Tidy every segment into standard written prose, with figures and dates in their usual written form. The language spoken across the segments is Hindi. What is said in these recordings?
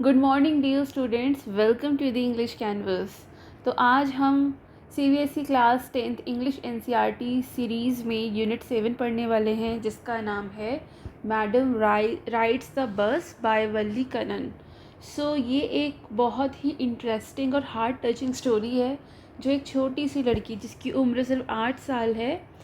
Good morning dear students, welcome to the English canvas. तो आज हम CBSE class 10th English NCERT series में यूनिट 7 पढ़ने वाले हैं, जिसका नाम है madam rides the bus by Valli Kannan. ये एक बहुत ही इंटरेस्टिंग और हार्ट टचिंग स्टोरी है, जो एक छोटी सी लड़की जिसकी उम्र सिर्फ 8 साल है,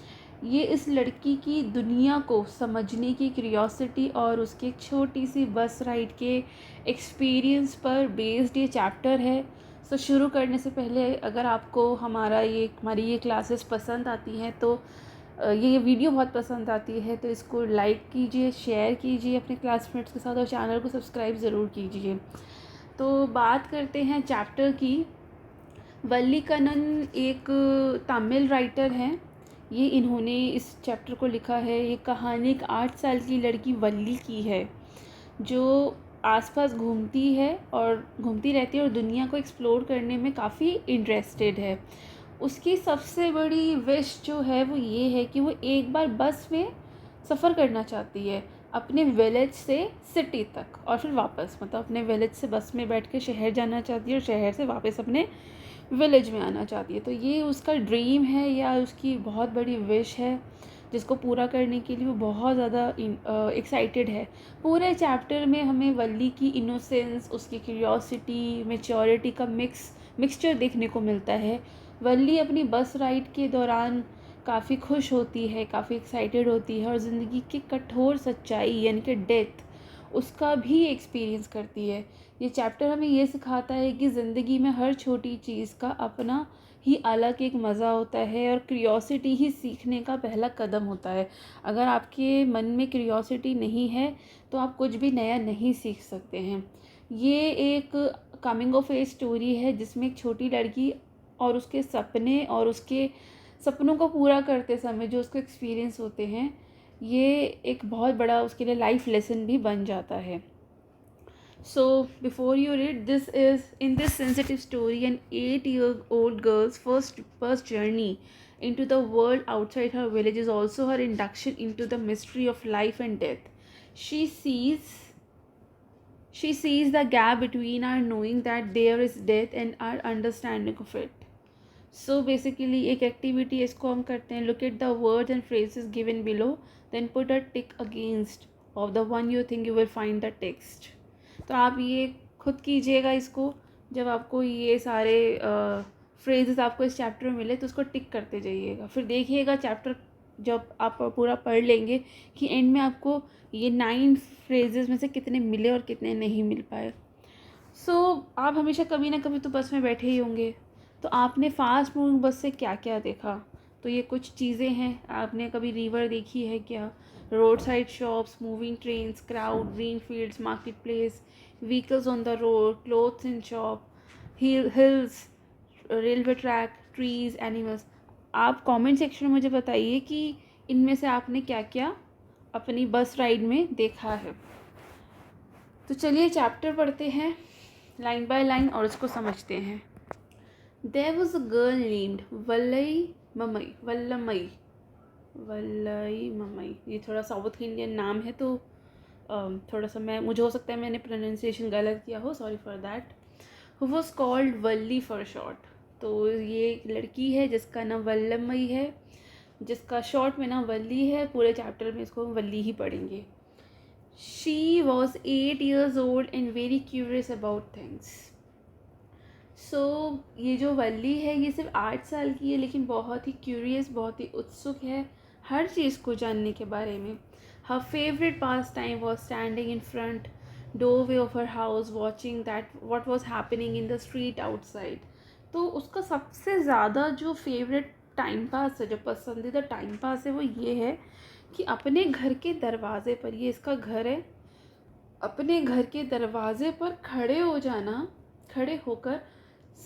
ये इस लड़की की दुनिया को समझने की क्यूरियोसिटी और उसके एक छोटी सी बस राइड के एक्सपीरियंस पर बेस्ड ये चैप्टर है। शुरू करने से पहले अगर आपको हमारी ये क्लासेस पसंद आती हैं, तो ये वीडियो बहुत पसंद आती है तो इसको लाइक कीजिए, शेयर कीजिए अपने क्लासमेट्स के साथ और चैनल को सब्सक्राइब ज़रूर कीजिए। तो बात करते हैं चैप्टर की। वल्ली कनन एक तमिल राइटर हैं। इन्होंने इस चैप्टर को लिखा है। ये कहानी एक 8 साल की लड़की वल्ली की है, जो आसपास घूमती है और घूमती रहती है और दुनिया को एक्सप्लोर करने में काफ़ी इंटरेस्टेड है। उसकी सबसे बड़ी विश जो है वो ये है कि वो एक बार बस में सफ़र करना चाहती है, अपने विलेज से सिटी तक और फिर वापस, मतलब अपने विलेज से बस में बैठ के शहर जाना चाहती है और शहर से वापस अपने विलेज में आना चाहती है। तो ये उसका ड्रीम है या उसकी बहुत बड़ी विश है, जिसको पूरा करने के लिए वो बहुत ज़्यादा एक्साइटेड है। पूरे चैप्टर में हमें वल्ली की इनोसेंस, उसकी क्यूरियोसिटी, मैच्योरिटी का मिक्सचर देखने को मिलता है। वल्ली अपनी बस राइड के दौरान काफ़ी खुश होती है, काफ़ी एक्साइटेड होती है और ज़िंदगी की कठोर सच्चाई यानी कि डेथ, उसका भी एक्सपीरियंस करती है। ये चैप्टर हमें ये सिखाता है कि ज़िंदगी में हर छोटी चीज़ का अपना ही अलग एक मज़ा होता है और क्यूरियोसिटी ही सीखने का पहला कदम होता है। अगर आपके मन में क्यूरियोसिटी नहीं है तो आप कुछ भी नया नहीं सीख सकते हैं। ये एक कमिंग ऑफ एज स्टोरी है, जिसमें एक छोटी लड़की और उसके सपने और उसके सपनों को पूरा करते समय जो उसको एक्सपीरियंस होते हैं, ये एक बहुत बड़ा उसके लिए लाइफ लेसन भी बन जाता है। So before you read, this is in this sensitive story, an 8-year-old girl's first journey into the world outside her village is also her induction into the mystery of life and death. She sees she sees the gap between our knowing that there is death and our understanding of it. Basically एक एक्टिविटी इसको हम करते हैं, look at the words and phrases given below, then put a tick against of the one you think you will find the text. तो आप ये खुद कीजिएगा इसको। जब आपको ये सारे फ्रेजेस आपको इस चैप्टर में मिले तो उसको टिक करते जाइएगा। फिर देखिएगा चैप्टर जब आप पूरा पढ़ लेंगे कि एंड में आपको ये 9 फ्रेजेस में से कितने मिले और कितने नहीं मिल पाए। आप हमेशा कभी ना कभी तो बस में बैठे ही होंगे, तो आपने फास्ट मूविंग बस से क्या क्या देखा? तो ये कुछ चीज़ें हैं। आपने कभी रिवर देखी है क्या? Road side shops, moving trains, crowd, green fields, market place, vehicles on the road, clothes in shop, hills, railway track, trees, animals. आप कमेंट सेक्शन में मुझे बताइए कि इनमें से आपने क्या क्या अपनी बस राइड में देखा है। तो चलिए चैप्टर पढ़ते हैं लाइन बाय लाइन और उसको समझते हैं। There was a girl named वल्लमई। ये थोड़ा साउथ इंडियन नाम है, तो थोड़ा सा मुझे हो सकता है मैंने प्रोनाउंसिएशन गलत किया हो, sorry for that. Who was called Valli for short. तो ये एक लड़की है जिसका नाम वल्लमई है, जिसका शॉर्ट में नाम वल्ली है। पूरे चैप्टर में इसको हम वल्ली ही पढ़ेंगे। She was 8 years old and very curious about things. ये जो वल्ली है ये सिर्फ 8 साल की है, लेकिन बहुत ही क्यूरियस, बहुत ही उत्सुक है हर चीज़ को जानने के बारे में। Her favorite pastime was standing in front doorway of her house watching what was happening in the street outside. तो उसका सबसे ज़्यादा जो फेवरेट टाइम पास है, जो पसंदीदा टाइम पास है, वो ये है कि अपने घर के दरवाजे पर, ये इसका घर है, अपने घर के दरवाजे पर खड़े होकर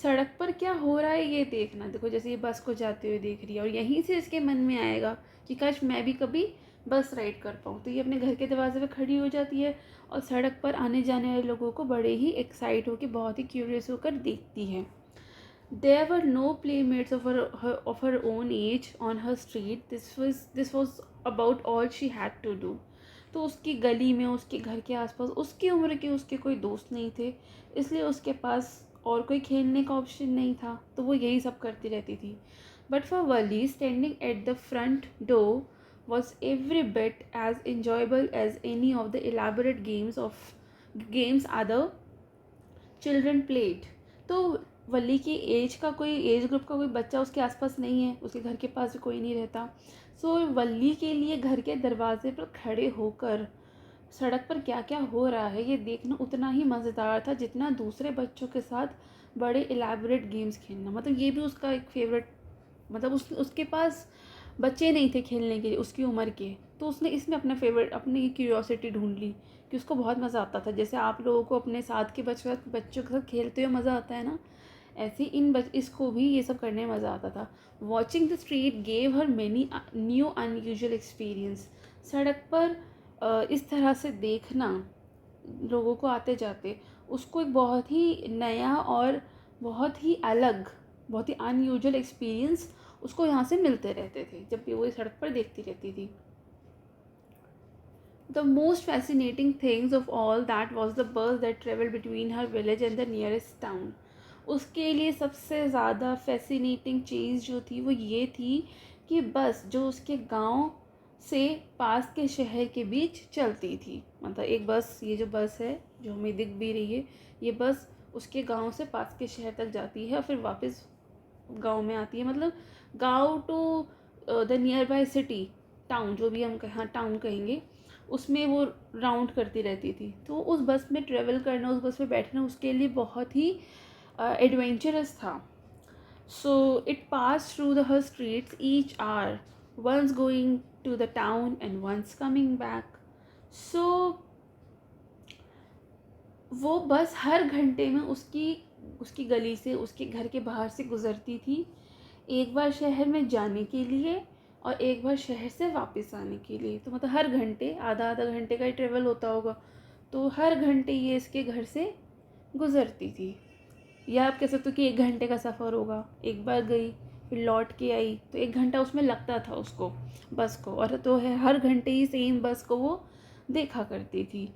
सड़क पर क्या हो रहा है ये देखना। देखो जैसे ये बस को जाते हुए देख रही है और यहीं से इसके मन में आएगा कि काश मैं भी कभी बस राइड कर पाऊँ। तो ये अपने घर के दरवाजे पर खड़ी हो जाती है और सड़क पर आने जाने वाले लोगों को बड़े ही एक्साइट होकर, बहुत ही क्यूरियस होकर देखती है। There were no playmates of her own age on her street. This was about all she had to do. तो उसकी गली में, उसके घर के आसपास उसकी उम्र के उसके कोई दोस्त नहीं थे, इसलिए उसके पास और कोई खेलने का ऑप्शन नहीं था, तो वो यही सब करती रहती थी. But for Wali, standing at the front door was every bit as enjoyable as any of the elaborate games other children played. तो वली की एज का कोई, एज ग्रुप का कोई बच्चा उसके आसपास नहीं है, उसके घर के पास भी कोई नहीं रहता. सो वली के लिए घर के दरवाजे पर खड़े होकर सड़क पर क्या क्या हो रहा है ये देखना उतना ही मज़ेदार था जितना दूसरे बच्चों के साथ बड़े एलैबोरेट गेम्स खेलना. मतलब ये भी उसका एक फेवरेट, मतलब उसके पास बच्चे नहीं थे खेलने के लिए उसकी उम्र के, तो उसने इसमें अपना फेवरेट, अपनी क्यूरियोसिटी ढूंढ ली कि उसको बहुत मज़ा आता था. जैसे आप लोगों को अपने साथ के बच्चों के साथ खेलते हुए मज़ा आता है ना, ऐसे इसको भी ये सब करने में मज़ा आता था. Watching the street gave her many new unusual experience. सड़क पर इस तरह से देखना लोगों को आते जाते, उसको एक बहुत ही नया और बहुत ही अलग, बहुत ही अनयूजुअल एक्सपीरियंस उसको यहाँ से मिलते रहते थे जब भी वो इस सड़क पर देखती रहती थी. The most fascinating things of all that was the bus that travel between her village and the nearest town. उसके लिए सबसे ज़्यादा फैसिनेटिंग चीज़ जो थी वो ये थी कि बस जो उसके गांव से पास के शहर के बीच चलती थी. मतलब एक बस, ये जो बस है जो हमें दिख भी रही है, ये बस उसके गांव से पास के शहर तक जाती है और फिर वापस गांव में आती है. मतलब गांव to the near by city, town जो भी हम हाँ टाउन कहेंगे, उसमें वो राउंड करती रहती थी. तो उस बस में ट्रेवल करना, उस बस में बैठना उसके लिए बहुत ही एडवेंचरस था. So it pass through the her streets each hour, once going to the town and once coming back. So वो बस हर घंटे में उसकी उसकी गली से, उसके घर के बाहर से गुज़रती थी, एक बार शहर में जाने के लिए और एक बार शहर से वापस आने के लिए. तो मतलब हर घंटे, आधा आधा घंटे का ही ट्रेवल होता होगा, तो हर घंटे ये इसके घर से गुज़रती थी. या आप कह सकते हो कि 1 घंटे का सफ़र होगा. एक बार गई फिर लौट के आई तो 1 घंटा उसमें लगता था उसको, बस को. और तो है हर घंटे ही सेम बस को वो देखा करती थी.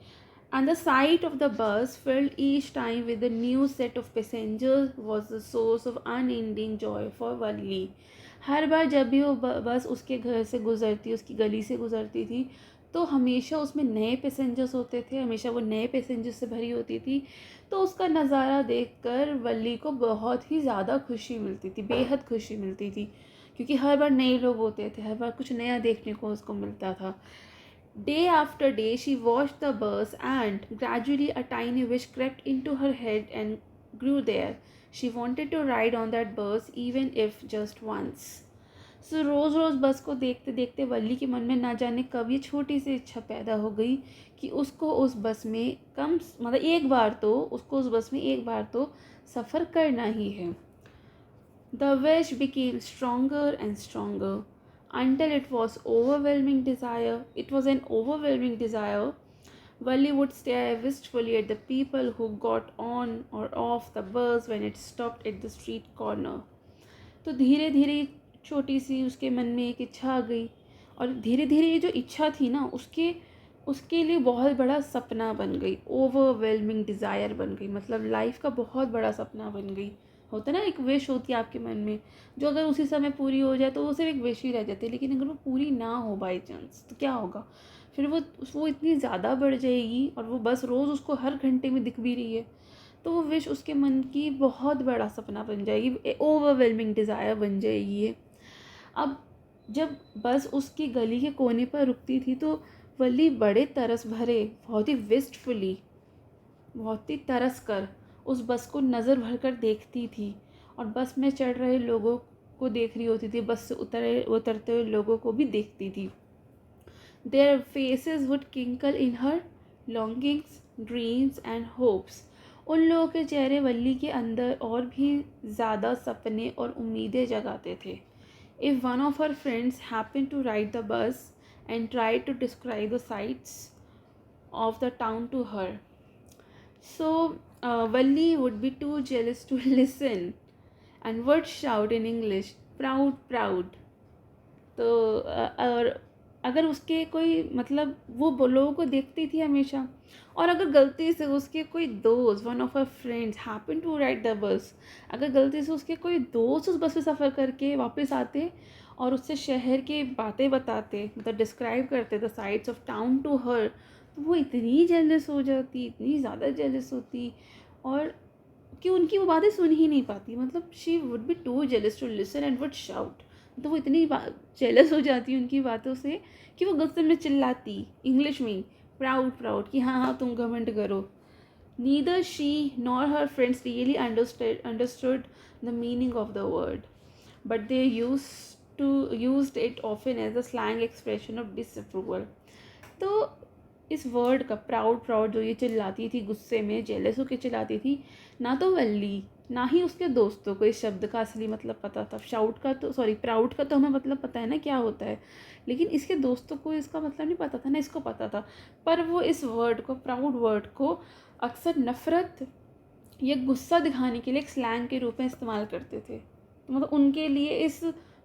And the sight of the bus filled each time with a new set of passengers was the source of unending joy for Valli. हर बार जब भी वो बस उसके घर से गुज़रती, उसकी गली से गुज़रती थी, तो हमेशा उसमें नए पैसेंजर्स होते थे, हमेशा वो नए पैसेंजर्स से भरी होती थी. तो उसका नज़ारा देखकर वल्ली को बहुत ही ज़्यादा खुशी मिलती थी, बेहद खुशी मिलती थी, क्योंकि हर बार नए लोग होते थे, हर बार कुछ नया देखने को उसको मिलता था. Day after day, she watched the bus, and gradually a tiny wish crept into her head and grew there. She wanted to ride on that bus, even if just once. सो रोज़ रोज़ बस को देखते देखते वल्ली के मन में ना जाने कब ये छोटी सी इच्छा पैदा हो गई कि उसको उस बस में एक बार तो उसको उस बस में एक बार तो सफ़र करना ही है. The wish became stronger and stronger until it was overwhelming desire. It was an overwhelming desire. Wally would stare wistfully at the people who got on or off the bus when it stopped at the street corner. तो धीरे धीरे छोटी सी उसके मन में एक इच्छा आ गई, और धीरे धीरे ये जो इच्छा थी ना उसके उसके लिए बहुत बड़ा सपना बन गई, ओवरवेलमिंग डिज़ायर बन गई. मतलब लाइफ का बहुत बड़ा सपना बन गई. होता है ना, एक विश होती है आपके मन में जो अगर उसी समय पूरी हो जाए तो वो सिर्फ एक विश ही रह जाती है, लेकिन अगर वो पूरी ना हो बाई चांस तो क्या होगा, फिर वो इतनी ज़्यादा बढ़ जाएगी. और वो बस रोज़ उसको हर घंटे में दिख भी रही है, तो वो विश उसके मन की बहुत बड़ा सपना बन जाएगी, ओवरवेलमिंग डिज़ायर बन जाएगी ये. अब जब बस उसकी गली के कोने पर रुकती थी तो वली बड़े तरस भरे, बहुत ही तरस कर उस बस को नज़र भर कर देखती थी, और बस में चढ़ रहे लोगों को देख रही होती थी, बस से उतरते हुए लोगों को भी देखती थी. Their faces would twinkle in her longings, dreams and hopes. उन लोगों के चेहरे वल्ली के अंदर और भी ज़्यादा सपने और उम्मीदें जगाते थे. If one of her friends happened to ride the bus and tried to describe the sights of the town to her, so Valli would be too jealous to listen and would shout in English, "Proud, proud." तो और अगर उसके कोई मतलब वो लोगों को देखती थी हमेशा, और अगर गलती से उसके कोई दोस्त, one of her friends happen to ride the bus, अगर गलती से उसके कोई दोस्त उस बस में सफ़र करके वापस आते और उससे शहर के बातें बताते, मतलब डिस्क्राइब करते the sides of town to her, तो वो इतनी जेलस हो जाती, इतनी ज़्यादा जेलस होती, और कि उनकी वो बातें सुन ही नहीं पाती, मतलब she would be too jealous to listen and would shout. तो वो इतनी जेलस हो जाती उनकी बातों से कि वो गुस्से में चिल्लाती इंग्लिश में, प्राउड प्राउड, कि हाँ हाँ तुम घमंड करो। Neither she nor her friends really understood the meaning of the word, but they used it often as a slang expression of disapproval. तो इस वर्ड का प्राउड प्राउड जो ये चिल्लाती थी गुस्से में, जेलस होकर चिल्लाती थी, ना तो वल्ली ना ही उसके दोस्तों को इस शब्द का असली मतलब पता था। शाउट का तो सॉरी प्राउड का तो हमें मतलब पता है ना क्या होता है, लेकिन इसके दोस्तों को इसका मतलब नहीं पता था ना, इसको पता था। पर वो इस वर्ड को, प्राउड वर्ड को, अक्सर नफ़रत या गुस्सा दिखाने के लिए एक स्लैंग के रूप में इस्तेमाल करते थे। तो मतलब उनके लिए इस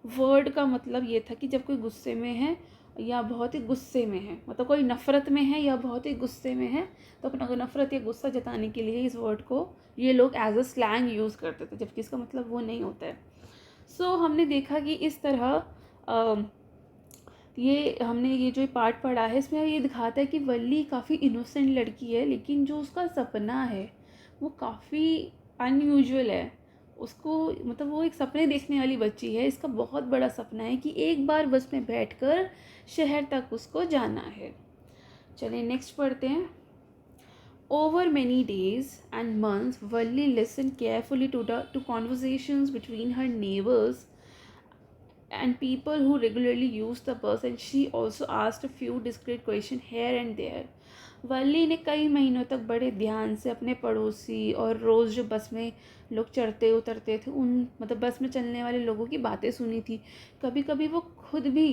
वर्ड का मतलब ये था कि जब कोई गुस्से में है या बहुत ही गुस्से में है, मतलब कोई नफ़रत में है या बहुत ही गुस्से में है, तो अपना नफ़रत या गुस्सा जताने के लिए इस वर्ड को ये लोग एज अ स्लैंग यूज़ करते थे, जबकि इसका मतलब वो नहीं होता है। सो हमने देखा कि इस तरह ये हमने ये जो पार्ट पढ़ा है इसमें ये दिखाता है कि वल्ली काफ़ी इनोसेंट लड़की है, लेकिन जो उसका सपना है वो काफ़ी अनयूजुअल है। उसको मतलब वो एक सपने देखने वाली बच्ची है, इसका बहुत बड़ा सपना है कि एक बार बस में बैठकर शहर तक उसको जाना है। चलिए नेक्स्ट पढ़ते हैं। Over many days and months, Valli listened carefully to conversations between her neighbors and people who regularly used the bus, and she also asked a few discreet questions here and there. वल्ली ने कई महीनों तक बड़े ध्यान से अपने पड़ोसी और रोज़ जो बस में लोग चढ़ते उतरते थे उन मतलब बस में चलने वाले लोगों की बातें सुनी थी। कभी कभी वो खुद भी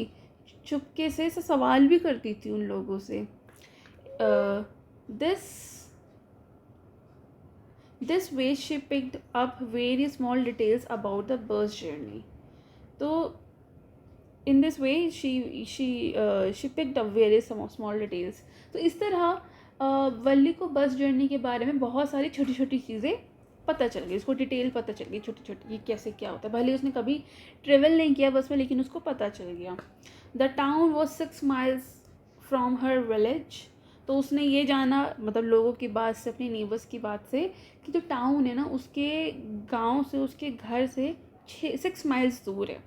चुपके से सवाल भी करती थी उन लोगों से। This this way she picked up very small details about the bus journey. तो in this way she picked up various small details. तो इस तरह वल्ली को बस जर्नी के बारे में बहुत सारी छोटी छोटी चीज़ें पता चल गई, उसको डिटेल पता चल गई छोटी छोटी, ये कैसे क्या होता है। भले उसने कभी ट्रेवल नहीं किया बस में, लेकिन उसको पता चल गया। The town was 6 miles from her village. तो उसने ये जाना, मतलब लोगों की बात से, अपनी नेबर्स की बात से, कि जो टाउन है ना उसके गांव से, उसके घर से 6 miles दूर है।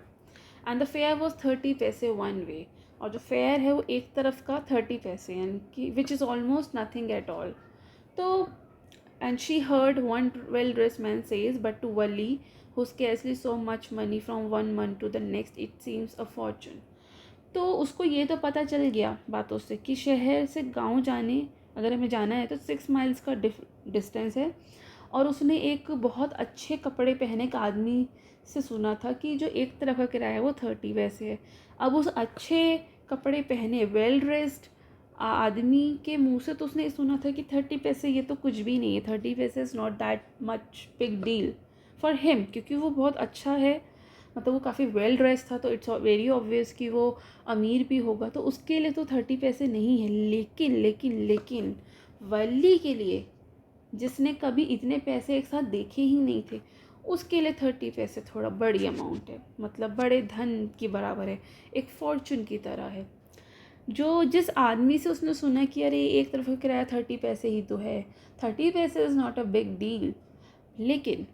एंड द फेयर वॉज 30 पैसे वन वे, और जो फेयर है वो एक तरफ का 30 पैसे, यानी कि which is almost nothing at all. तो and she heard one well dress man says, but to Valli who स्carcely so much money from one month to the next it seems a fortune। तो उसको ये तो पता चल गया बातों से कि शहर से गांव जाने, अगर हमें जाना है तो 6 miles का डिस्टेंस है। और उसने एक बहुत अच्छे कपड़े पहने एक आदमी से सुना था कि जो एक तरफ का किराया है वो 30 पैसे है। अब उस अच्छे कपड़े पहने वेल ड्रेस्ड आदमी के मुंह से तो उसने सुना था कि 30 पैसे ये तो कुछ भी नहीं है, 30 पैसे is not that much big deal for him, क्योंकि वो बहुत अच्छा है, मतलब वो काफ़ी वेल ड्रेस था, तो इट्स वेरी ऑब्वियस कि वो अमीर भी होगा, तो उसके लिए तो 30 पैसे नहीं है। लेकिन लेकिन लेकिन वली के लिए, जिसने कभी इतने पैसे एक साथ देखे ही नहीं थे, उसके लिए 30 पैसे थोड़ा बड़ी अमाउंट है, मतलब बड़े धन की बराबर है, एक फॉर्चून की तरह है। जो जिस आदमी से उसने सुना कि अरे एक तरफ का किराया 30 पैसे ही तो है, 30 पैसे is not a big deal, लेकिन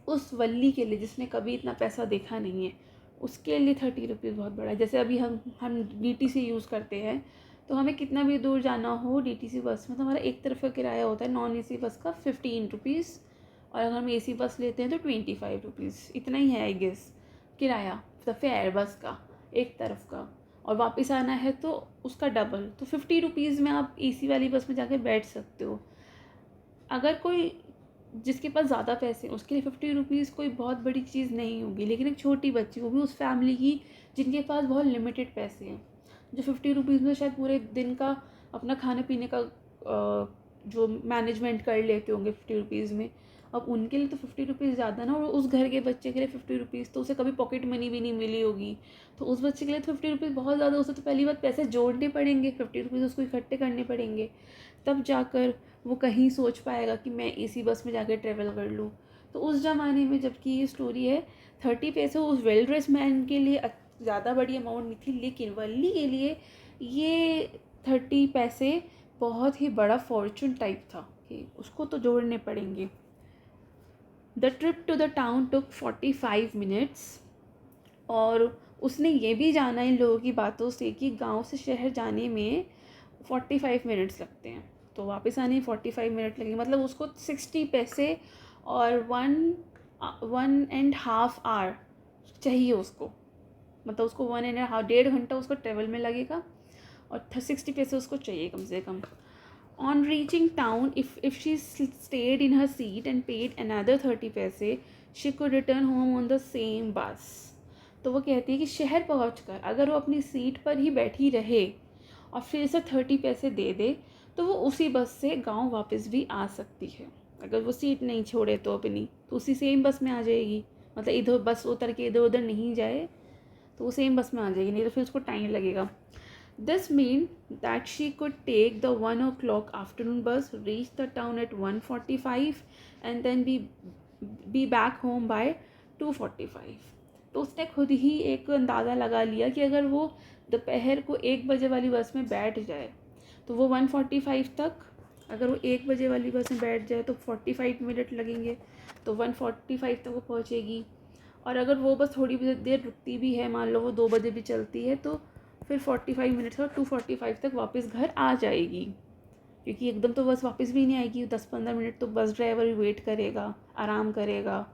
उस वल्ली के लिए जिसने कभी इतना पैसा देखा नहीं है, उसके लिए 30 रुपीज़ बहुत बड़ा है। जैसे अभी हम DTC यूज़ करते हैं, तो हमें कितना भी दूर जाना हो DTC बस में, तो हमारा एक तरफ का किराया होता है नॉन AC बस का 15 रुपीज़, और अगर हम AC बस लेते हैं तो 25 रुपीज़, इतना ही है आई गेस किराया, द फेयर बस का एक तरफ का। और वापस आना है तो उसका डबल, तो 50 रुपीज़ में आप AC वाली बस में जाके बैठ सकते हो। अगर कोई जिसके पास ज़्यादा पैसे हैं उसके लिए 50 रुपीज़ कोई बहुत बड़ी चीज़ नहीं होगी, लेकिन एक छोटी बच्ची, वो भी उस फैमिली की जिनके पास बहुत लिमिटेड पैसे हैं, जो 50 रुपीज़ में शायद पूरे दिन का अपना खाने पीने का जो मैनेजमेंट कर लेते होंगे 50 रुपीज़ में, अब उनके लिए तो 50 रुपीज़ ज़्यादा ना, और उस घर के बच्चे के लिए 50 रुपीज़ तो उसे कभी पॉकेट मनी भी नहीं मिली होगी, तो उस बच्चे के लिए तो 50 रुपीज़ बहुत ज़्यादा। उसे तो पहली बात पैसे जोड़ने पड़ेंगे, 50 रुपीज़ उसको इकट्ठे करने पड़ेंगे, तब जाकर वो कहीं सोच पाएगा कि मैं इसी बस में जाकर ट्रेवल कर लूँ। तो उस ज़माने में जबकि ये स्टोरी है, 30 पैसे उस वेल ड्रेस मैन के लिए ज़्यादा बड़ी अमाउंट नहीं थी, लेकिन वल्ली के लिए ये 30 पैसे बहुत ही बड़ा फॉर्चून टाइप था कि उसको तो जोड़ने पड़ेंगे। The trip to the town took 45 minutes, और उसने ये भी जाना इन लोगों की बातों से कि गांव से शहर जाने में 45 मिनट्स लगते हैं, तो वापस आने 45 मिनट लगेंगे, मतलब उसको 60 पैसे और 1.5 आवर चाहिए उसको, मतलब उसको 1.5 डेढ़ घंटा उसको ट्रेवल में लगेगा और 60 पैसे उसको चाहिए कम से कम। On reaching town, if she stayed in her seat and paid another 30 पैसे, she could return home on the same bus. तो वो कहती है कि शहर पहुंचकर अगर वो अपनी सीट पर ही बैठी रहे और फिर से 30 पैसे दे दे, तो वो उसी बस से गांव वापस भी आ सकती है। अगर वो सीट नहीं छोड़े तो अपनी, तो उसी सेम बस में आ जाएगी, मतलब इधर बस उतर के इधर उधर नहीं जाए तो वो सेम बस में आ जाएगी, नहीं तो फिर उसको टाइम लगेगा। This meant that she could take the 1 o'clock afternoon bus, reach the town at 1:45, and then be back home by 2:45. तो उसने खुद ही एक अंदाज़ा लगा लिया कि अगर वो दोपहर को 1 बजे वाली बस में बैठ जाए तो वो 1:45 तक, अगर वो 1 बजे वाली बस में बैठ जाए तो 45 मिनट लगेंगे, तो 1:45 तक वो पहुँचेगी। और अगर वो बस थोड़ी देर रुकती भी है, मान लो वो 2 बजे भी चलती है, तो फिर 45 मिनट्स और 2:45 तक वापस घर आ जाएगी, क्योंकि एकदम तो बस वापस भी नहीं आएगी। 10-15 मिनट तो बस ड्राइवर भी वेट करेगा, आराम करेगा,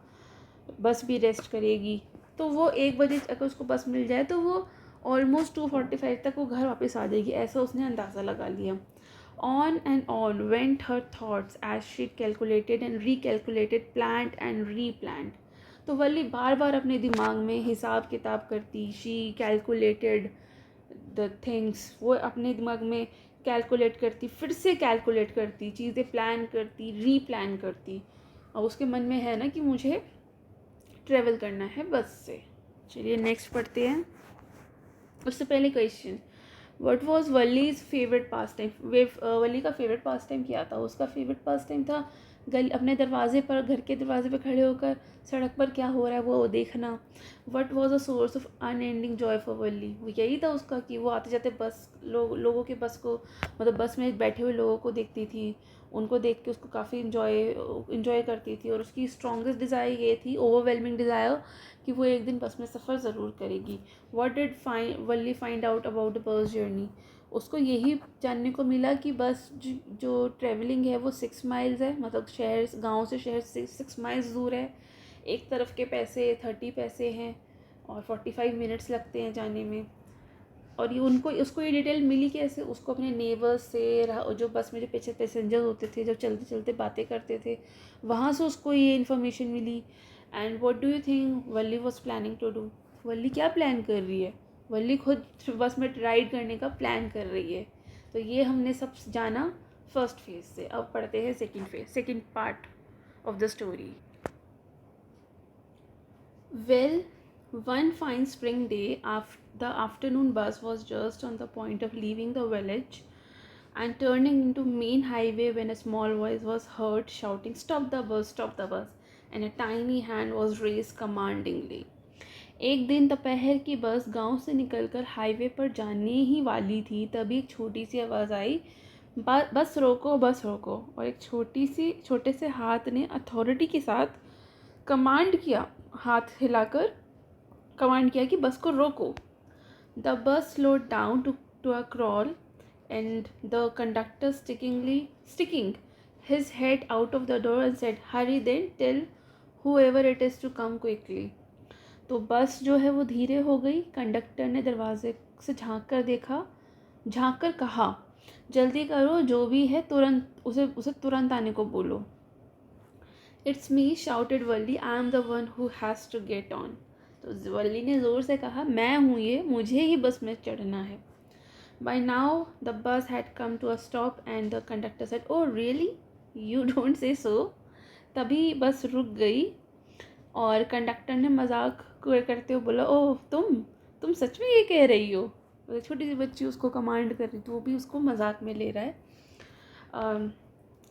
बस भी रेस्ट करेगी, तो वो 1 बजे अगर उसको बस मिल जाए तो वो ऑलमोस्ट 2:45 तक वो घर वापस आ जाएगी, ऐसा उसने अंदाज़ा लगा लिया। On and on went her thoughts as she calculated and recalculated, planned and replanned. तो वल्ली बार बार अपने दिमाग में हिसाब किताब करती, शी कैलकुलेटेड द थिंग्स, वो अपने दिमाग में कैलकुलेट करती, फिर से कैलकुलेट करती, चीज़ें प्लान करती, रीप्लान करती। और उसके मन में है ना कि मुझे ट्रेवल करना है बस से। चलिए नेक्स्ट पढ़ते हैं। उससे पहले question, what was Valli's favourite pastime. Valli का फेवरेट पास टाइम क्या था? उसका फेवरेट पास टाइम था अपने दरवाजे पर, घर के दरवाजे पर खड़े होकर सड़क पर क्या हो रहा है वो देखना। What was a source of unending joy for Valli, वो यही था उसका कि वो आते जाते बस लोगों के बस को, मतलब बस में बैठे हुए लोगों को देखती थी, उनको देख के उसको काफ़ी इन्जॉय करती थी। और उसकी स्ट्रॉन्गेस्ट डिज़ायर ये थी, ओवरवेलमिंग डिज़ायर, कि वो एक दिन बस में सफ़र ज़रूर करेगी। What did Valli find out about the bus journey, उसको यही जानने को मिला कि बस जो ट्रैवलिंग है वो 6 माइल्स है, मतलब गांव से शहर से 6 माइल्स दूर है। एक तरफ के पैसे 30 पैसे हैं और 45 मिनट्स लगते हैं जाने में। और ये उसको ये डिटेल मिली कैसे? उसको अपने नेबर्स से, जो बस में जो पीछे पैसेंजर्स होते थे, जब चलते चलते बातें करते थे, वहाँ से उसको ये इन्फॉर्मेशन मिली। And what do you think Valli was planning to do, Valli क्या प्लान कर रही है? वल्ली खुद बस में राइड करने का प्लान कर रही है। तो ये हमने सब जाना फर्स्ट फेज से। अब पढ़ते हैं second part of the story. Well, one fine spring day, the afternoon bus was just on the point of leaving the village and turning into main highway when a small voice was heard shouting, "Stop the bus, stop the bus," and a tiny hand was raised commandingly. एक दिन दोपहर की बस गांव से निकलकर हाईवे पर जाने ही वाली थी, तभी एक छोटी सी आवाज़ आई, बस रोको, बस रोको। और एक छोटे से हाथ ने अथॉरिटी के साथ कमांड किया, हाथ हिलाकर कमांड किया कि बस को रोको। The bus slowed down to a crawl and the conductor sticking his head out of the door and said, hurry then tell whoever it is to come quickly. तो बस जो है वो धीरे हो गई। कंडक्टर ने दरवाजे से झांक कर कहा, जल्दी करो, जो भी है तुरंत उसे तुरंत आने को बोलो। It's me, shouted Valli, I am the one who has to get on. तो वल्ली ने ज़ोर से कहा, मैं हूँ ये, मुझे ही बस में चढ़ना है। By now the bus had come to a stop and the conductor said, oh really, you don't say so. तभी बस रुक गई और कंडक्टर ने मजाक करते हुए बोला, ओह तुम सच में ये कह रही हो। छोटी सी बच्ची उसको कमांड कर रही थी, वो भी उसको मजाक में ले रहा है।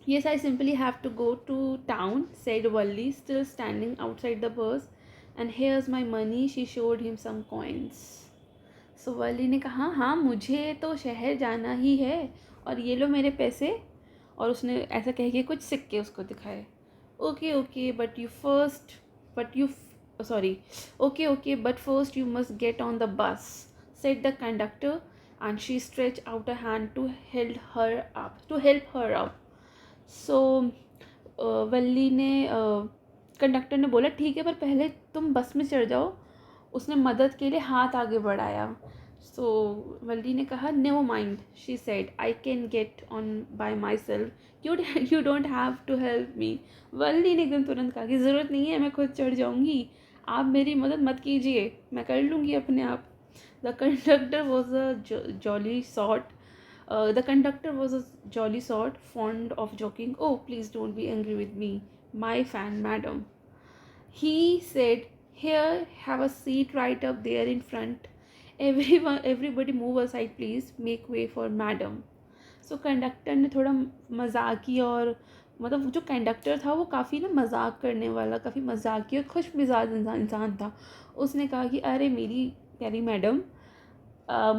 Yes, I simply have to go to town, said Valli, still standing outside the bus. And here's my money. She showed him some coins. So Valli ने कहा, हाँ मुझे तो शहर जाना ही है और ये लो मेरे पैसे। और उसने ऐसा कह के कुछ सिक्के उसको दिखाए। Okay okay but first you must get on the bus, said the conductor, and she stretched out a hand to help her up. सो वल्ली ने कंडक्टर ने बोला, ठीक है पर पहले तुम बस में चढ़ जाओ। उसने मदद के लिए हाथ आगे बढ़ाया। सो वल्ली ने कहा, no mind, she said, I can get on by myself, you don't have to help me. Valli ने एकदम तुरंत कहा कि ज़रूरत नहीं है, मैं खुद चढ़ जाऊँगी, आप मेरी मदद मत कीजिए, मैं कर लूँगी अपने आप। The conductor was a jolly sort The conductor was a jolly sort, fond of joking. Oh, please don't be angry with me, my fan, madam. He said, here, have a seat right up there in front. Everybody move aside, please. Make way for madam. So conductor ने थोड़ा मजाकी और मतलब जो कंडक्टर था वो काफ़ी ना मजाक करने वाला, काफ़ी मजाकी और खुश मिजाज इंसान था। उसने कहा कि अरे मेरी प्यारी मैडम,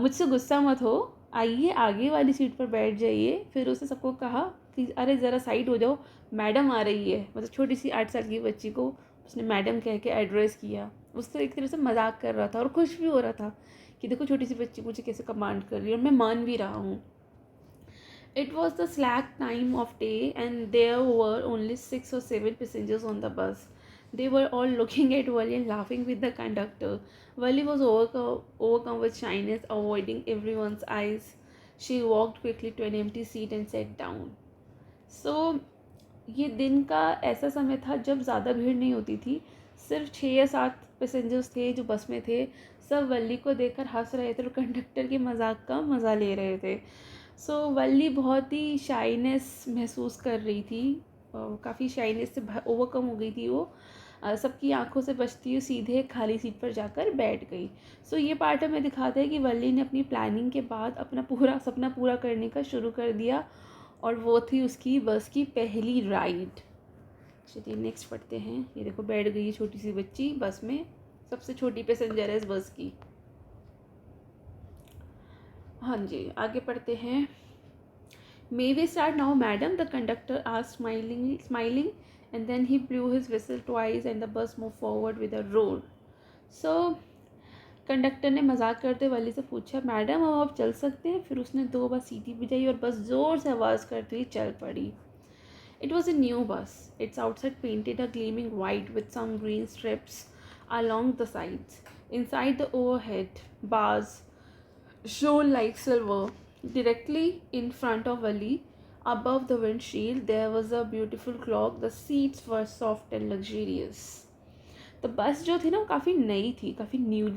मुझसे गुस्सा मत हो, आइए आगे वाली सीट पर बैठ जाइए। फिर उसने सबको कहा कि अरे ज़रा साइड हो जाओ, मैडम आ रही है। मतलब छोटी सी 8 साल की बच्ची को उसने मैडम कह के एड्रेस किया। उसको एक तरह से मजाक कर रहा था और खुश भी हो रहा था कि देखो छोटी सी बच्ची मुझे कैसे कमांड कर रही है और मैं मान भी रहा हूँ। It was the slack time of day and there were only 6 or 7 passengers on the bus. They were all looking at Wally and laughing with the conductor. Wally was overcome with shyness, avoiding everyone's eyes. She walked quickly to an empty seat and sat down. So, ये दिन का ऐसा समय था जब ज़्यादा भीड़ नहीं होती थी। सिर्फ 6 या 7 पैसेंजर्स थे जो बस में थे। सब वल्ली को देखकर हंस रहे थे और कंडक्टर के मजाक का मज़ा ले रहे थे। सो वल्ली बहुत ही शाइनेस महसूस कर रही थी, काफ़ी शाइनेस से ओवरकम हो गई थी वो। सबकी आंखों से बचती हुई सीधे खाली सीट पर जाकर बैठ गई। सो ये पार्ट हमें दिखाता है कि वल्ली ने अपनी प्लानिंग के बाद अपना पूरा सपना पूरा करने का शुरू कर दिया और वो थी उसकी बस की पहली राइड। चलिए नेक्स्ट पढ़ते हैं। ये देखो बैठ गई छोटी सी बच्ची बस में, सबसे छोटी पैसेंजर है इस बस की। हाँ जी, आगे पढ़ते हैं। May we start now, madam? The conductor asked, smiling, and then he blew his whistle twice, and the bus moved forward with a roar. So, conductor ने मजाक करते वाली से पूछा, मैडम अब आप चल सकते हैं? फिर उसने 2 बार सीटी बजाई और बस ज़ोर से आवाज़ करती हुई चल पड़ी। It was a new bus. Its outside painted a gleaming white with some green strips along the sides. Inside, the overhead bars shone like silver. Directly in front of Ali, above the windshield, there was a beautiful clock. The seats were soft and luxurious. तो बस जो थी ना वो काफ़ी नई थी, काफ़ी न्यू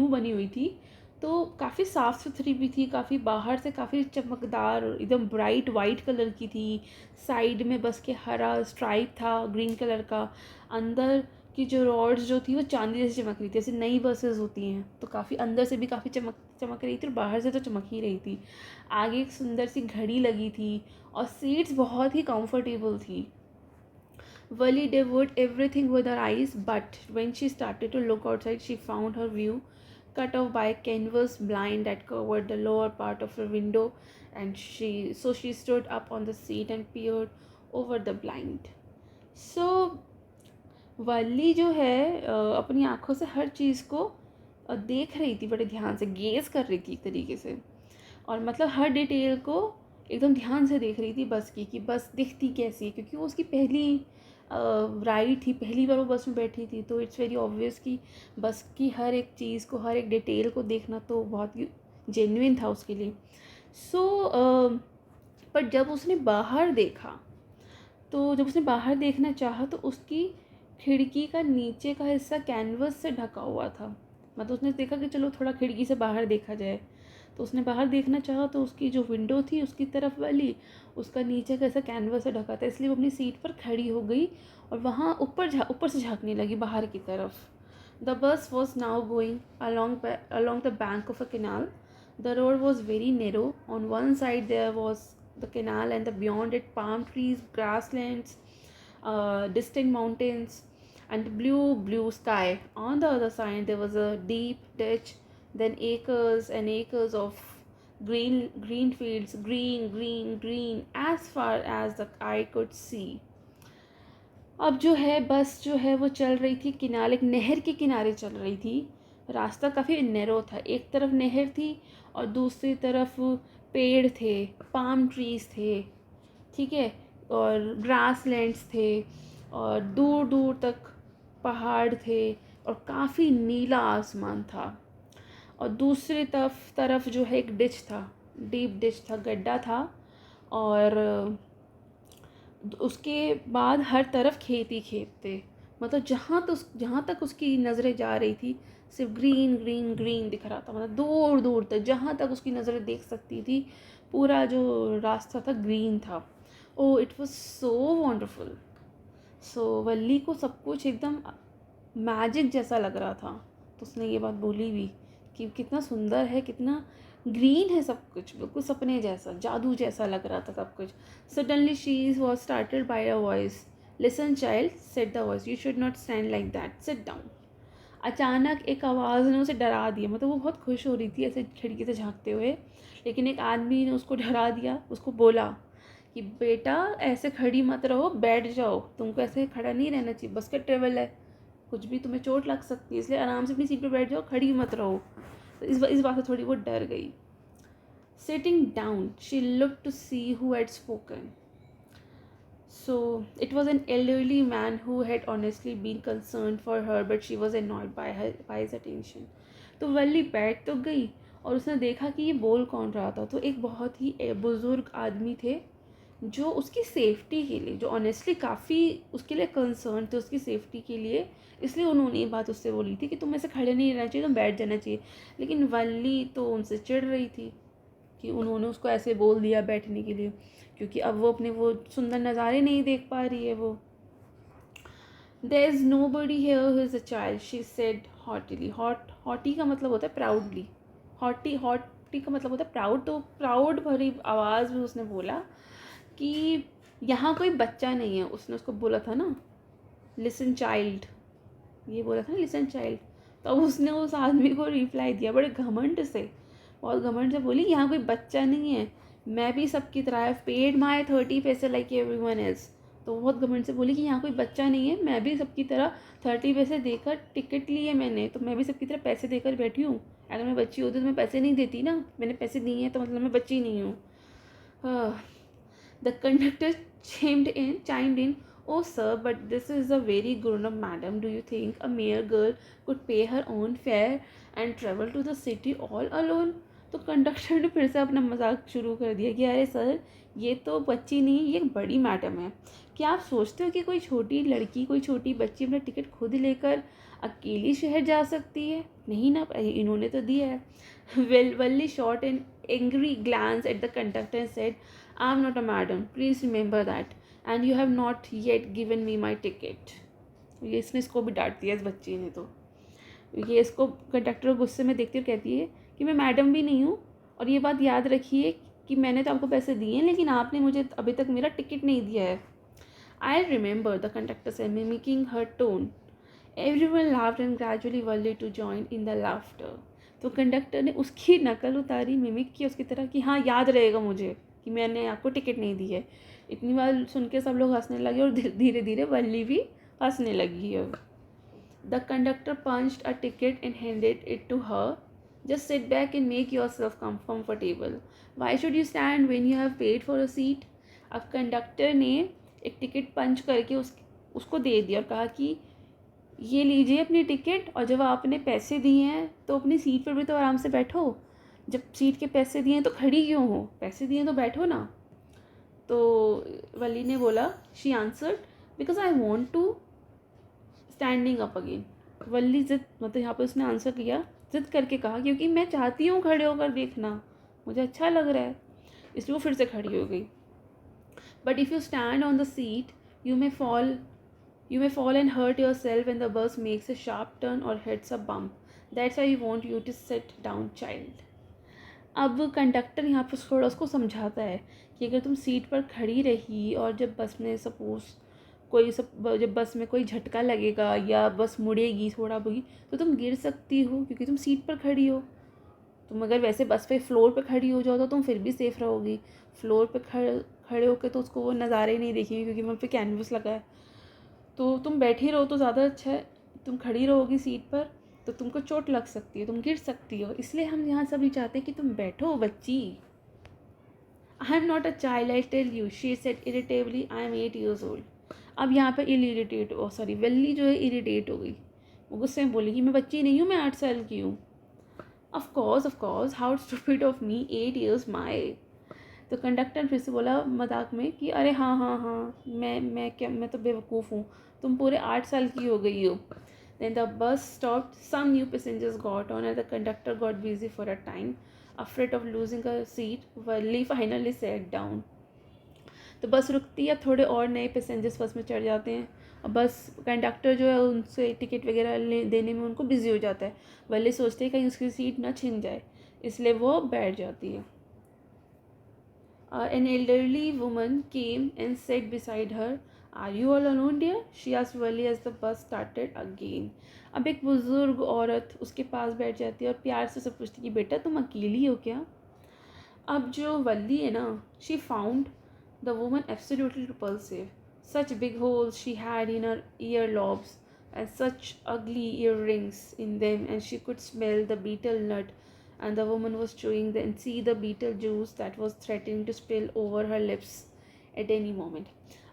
बनी हुई थी। तो काफ़ी साफ़ सुथरी भी थी, काफ़ी बाहर से काफ़ी चमकदार एकदम ब्राइट वाइट कलर की थी। साइड में बस के हरा स्ट्राइप था ग्रीन कलर का। अंदर की जो रॉड्स जो थी वो चांदी जैसी चमक रही थी, जैसे नई बसेस होती हैं तो काफ़ी अंदर से भी काफ़ी चमक रही थी और बाहर से तो चमक ही रही थी। आगे एक सुंदर सी घड़ी लगी थी और सीट्स बहुत ही कंफर्टेबल थी। Wally devoured everything with her eyes, but when she started to look outside, she found her view cut off by a canvas blind that covered the lower part of her window, and she stood up on the seat and peered over the blind. So वल्ली जो है अपनी आँखों से हर चीज़ को देख रही थी, बड़े ध्यान से गेज़ कर रही थी एक तरीके से, और मतलब हर डिटेल को एकदम ध्यान से देख रही थी बस की, कि बस दिखती कैसी है, क्योंकि वो उसकी पहली राइड थी, पहली बार वो बस में बैठी थी। तो इट्स वेरी ऑब्वियस कि बस की हर एक चीज़ को, हर एक डिटेल को देखना तो बहुत ही जेन्युइन था उसके लिए। पर जब उसने बाहर देखा, तो जब उसने बाहर देखना चाहा तो उसकी खिड़की का नीचे का हिस्सा कैनवस से ढका हुआ था। मतलब उसने देखा कि चलो थोड़ा खिड़की से बाहर देखा जाए, तो उसने बाहर देखना चाहा तो उसकी जो विंडो थी उसकी तरफ वाली, उसका नीचे का ऐसा कैनवस से ढका था, इसलिए वो अपनी सीट पर खड़ी हो गई और वहाँ ऊपर से झाँकने लगी बाहर की तरफ। The bus was now going along the bank of a canal. The road was very narrow. On one side there was the canal and the beyond it palm trees, grasslands, distant mountains, and blue sky. On the other side there was a deep ditch, then acres and acres of green fields, green as far as the eye could see. अब जो है बस जो है वो चल रही थी किनारे, एक नहर के किनारे चल रही थी। रास्ता काफ़ी नैरो था, एक तरफ नहर थी और दूसरी तरफ पेड़ थे, पाम ट्रीज़ थे, ठीक है, और ग्रास लैंड्स थे और दूर दूर तक पहाड़ थे और काफ़ी नीला आसमान था। और दूसरी तरफ जो है एक डिच था, डीप डिच था, गड्ढा था, और उसके बाद हर तरफ खेत ही खेत थे। मतलब जहाँ तक उसकी नज़रें जा रही थी सिर्फ ग्रीन दिख रहा था, मतलब दूर दूर तक जहाँ तक उसकी नज़रें देख सकती थी पूरा जो रास्ता था ग्रीन था। Oh it was so wonderful. So Valli को सब कुछ एकदम मैजिक जैसा लग रहा था, तो उसने ये बात बोली भी कि कितना सुंदर है, कितना ग्रीन है सब कुछ, बिल्कुल सपने जैसा, जादू जैसा लग रहा था सब कुछ। Suddenly she was started by a voice, listen child said the voice, you should not stand like that, sit down. अचानक एक आवाज़ ने उसे डरा दिया, मतलब वो बहुत खुश हो रही थी ऐसे खिड़की से झांकते हुए, लेकिन एक आदमी ने उसको डरा दिया। उसको बोला कि बेटा ऐसे खड़ी मत रहो, बैठ जाओ, तुमको ऐसे खड़ा नहीं रहना चाहिए, बस का ट्रेवल है, कुछ भी तुम्हें चोट लग सकती है, इसलिए आराम से अपनी सीट पर बैठ जाओ, खड़ी मत रहो। तो इस बात से थोड़ी वो डर गई। Sitting down she looked to see who had spoken. So it was an elderly man who had honestly been concerned for her, but she was annoyed by his attention. तो वल्ली बैठ तो गई और उसने देखा कि ये बोल कौन रहा था, तो एक बहुत ही बुज़ुर्ग आदमी थे जो उसकी सेफ्टी के लिए, जो ऑनेस्टली काफ़ी उसके लिए कंसर्न थे उसकी सेफ्टी के लिए, इसलिए उन्होंने ये बात उससे बोली थी कि तुम ऐसे खड़े नहीं रहना चाहिए, तुम बैठ जाना चाहिए। लेकिन वल्ली तो उनसे चिढ़ रही थी कि उन्होंने उसको ऐसे बोल दिया बैठने के लिए, क्योंकि अब वो अपने वो सुंदर नज़ारे नहीं देख पा रही है वो। There is nobody here who is a child, she said haughtily. Haughty का मतलब होता है प्राउडली, हॉटी का मतलब होता है प्राउड, तो प्राउड भरी आवाज़ में उसने बोला कि यहाँ कोई बच्चा नहीं है। उसने उसको बोला था ना लिसन चाइल्ड, ये बोला था ना लिसन चाइल्ड, तो अब उसने उस आदमी को रिप्लाई दिया बड़े घमंड से, बहुत घमंड से बोली यहाँ कोई बच्चा नहीं है, मैं भी सबकी तरह, आई पेड माई 30 पैसे लाइक एवरीवन एल्स। तो बहुत घमंड से बोली कि यहाँ कोई बच्चा नहीं है, मैं भी सबकी तरह 30 पैसे देकर टिकट ली है मैंने, तो मैं भी सबकी तरह पैसे देकर बैठी हूँ। अगर मैं बच्ची होती तो मैं पैसे नहीं देती ना, मैंने पैसे दिए हैं तो मतलब मैं बच्ची नहीं हूँ। The conductor chimed in, oh sir, but this is a very grown up madam. Do you think a mere girl could pay her own fare and travel to the city all alone? तो कंडक्टर ने फिर से अपना मजाक शुरू कर दिया कि अरे सर ये तो बच्ची नहीं, ये एक बड़ी मैडम है। क्या आप सोचते हो कि कोई छोटी लड़की, कोई छोटी बच्ची अपना टिकट खुद लेकर अकेली शहर जा सकती है? नहीं ना, इन्होंने तो दिया है। Welly shot an angry glance at the conductor and said, I am not a madam, please remember that, and you have not yet given me my ticket. ये इसको भी डांट दिया इस बच्ची ने। तो ये इसको कंडक्टर गुस्से में देखती हुए कहती है कि मैं मैडम भी नहीं हूँ, और ये बात याद रखिए कि मैंने तो आपको पैसे दिए हैं लेकिन आपने मुझे अभी तक मेरा टिकट नहीं दिया है। I remember, the conductor said, mimicking her tone. Everyone laughed and gradually Valli to join in the laughter. तो कंडक्टर ने उसकी नकल उतारी, मिमिक की उसकी तरह कि हाँ याद रहेगा मुझे कि मैंने आपको टिकट नहीं दी है। इतनी बार सुन के सब लोग हंसने लगे और धीरे धीरे वल्ली भी हंसने लगी है। The conductor punched a ticket and handed it to her. Just sit back and make yourself comfortable. Why should you stand when you have paid for a seat? अब कंडक्टर ने एक टिकट पंच करके उसको दे दिया और कहा कि ये लीजिए अपनी टिकट, और जब आपने पैसे दिए हैं तो अपनी सीट पर भी तो आराम से बैठो, जब सीट के पैसे दिए हैं तो खड़ी क्यों हो, पैसे दिए तो बैठो ना। तो वली ने बोला, she answered, because I want to standing up again. Valli जिद, मतलब यहाँ पर उसने आंसर किया ज़िद करके कहा, क्योंकि मैं चाहती हूँ खड़े होकर देखना, मुझे अच्छा लग रहा है, इसलिए वो फिर से खड़ी हो गई। But if you stand on the seat you may fall and hurt yourself when the bus makes a sharp turn or hits a bump. That's why we want you to sit down, child. अब कंडक्टर यहाँ पर थोड़ा उसको समझाता है कि अगर तुम सीट पर खड़ी रही और जब बस में जब बस में कोई झटका लगेगा या बस मुड़ेगी थोड़ा भी, तो तुम गिर सकती हो क्योंकि तुम सीट पर खड़ी हो। तुम अगर वैसे बस पे फ्लोर पे खड़ी हो जाओ तो तुम फिर भी सेफ़ रहोगी। फ्लोर पे खड़े होकर तो उसको वो नज़ारे नहीं देखेंगे क्योंकि वहाँ पे कैनवस लगा है। तो तुम बैठी रहो तो ज़्यादा अच्छा है। तुम खड़ी रहोगी सीट पर तो तुमको चोट लग सकती है, तुम गिर सकती हो, इसलिए हम यहाँ सभी चाहते हैं कि तुम बैठो बच्ची। I am not a child, I tell you, she said irritably, I am 8 years old. अब यहाँ पर वल्ली जो है इरिटेट हो गई। वो गुस्से में बोली कि मैं बच्ची नहीं हूँ, मैं 8 साल की हूँ। Of course, how stupid of me, 8 years माई। तो कंडक्टर फिर से बोला मजाक में कि अरे हाँ, मैं तो बेवकूफ़ हूँ, तुम पूरे 8 साल की हो गई हो। Then the bus stopped, some new passengers got on and the conductor got busy for a time. Afraid of losing a seat, Valli finally sat down. तो बस रुकती है, थोड़े और नए पैसेंजर्स बस में चढ़ जाते हैं और बस कंडक्टर जो है उनसे टिकट वगैरह देने में उनको बिजी हो जाता है। वल्ली सोचते हैं कहीं उसकी सीट ना छिन जाए, इसलिए वो बैठ जाती है। An elderly woman came and sat beside her. Are you all alone, dear? She asked Wally as the bus started again. अब एक बुजुर्ग औरत उसके पास बैठ जाती है और प्यार से सब पूछती कि बेटा तुम अकेली हो क्या? अब जो वल्ली है ना, she found the woman absolutely repulsive. Such big holes she had in her earlobes and such ugly earrings in them, and she could smell the betel nut and the woman was chewing and see the betel juice that was threatening to spill over her lips at any moment.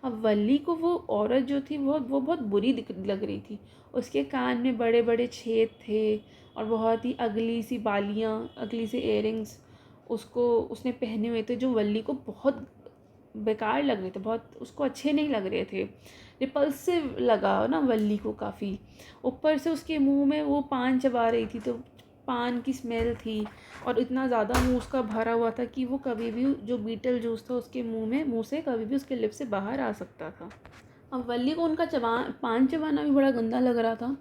अब वल्ली को वो औरत जो थी वो बहुत बुरी लग रही थी। उसके कान में बड़े बड़े छेद थे और बहुत ही अगली सी बालियाँ, अगली सी इयरिंग्स उसने पहने हुए थे जो वल्ली को बहुत बेकार लग रहे थे, बहुत उसको अच्छे नहीं लग रहे थे, रिपल्सिव लगा ना वल्ली को काफ़ी। ऊपर से उसके मुंह में वो पान चबा रही थी तो पान की स्मेल थी और इतना ज़्यादा मुंह उसका भरा हुआ था कि वो कभी भी जो बीटल जूस था उसके मुंह से कभी भी उसके लिप से बाहर आ सकता था। अब वल्ली को उनका पान चबाना भी बड़ा गंदा लग रहा था।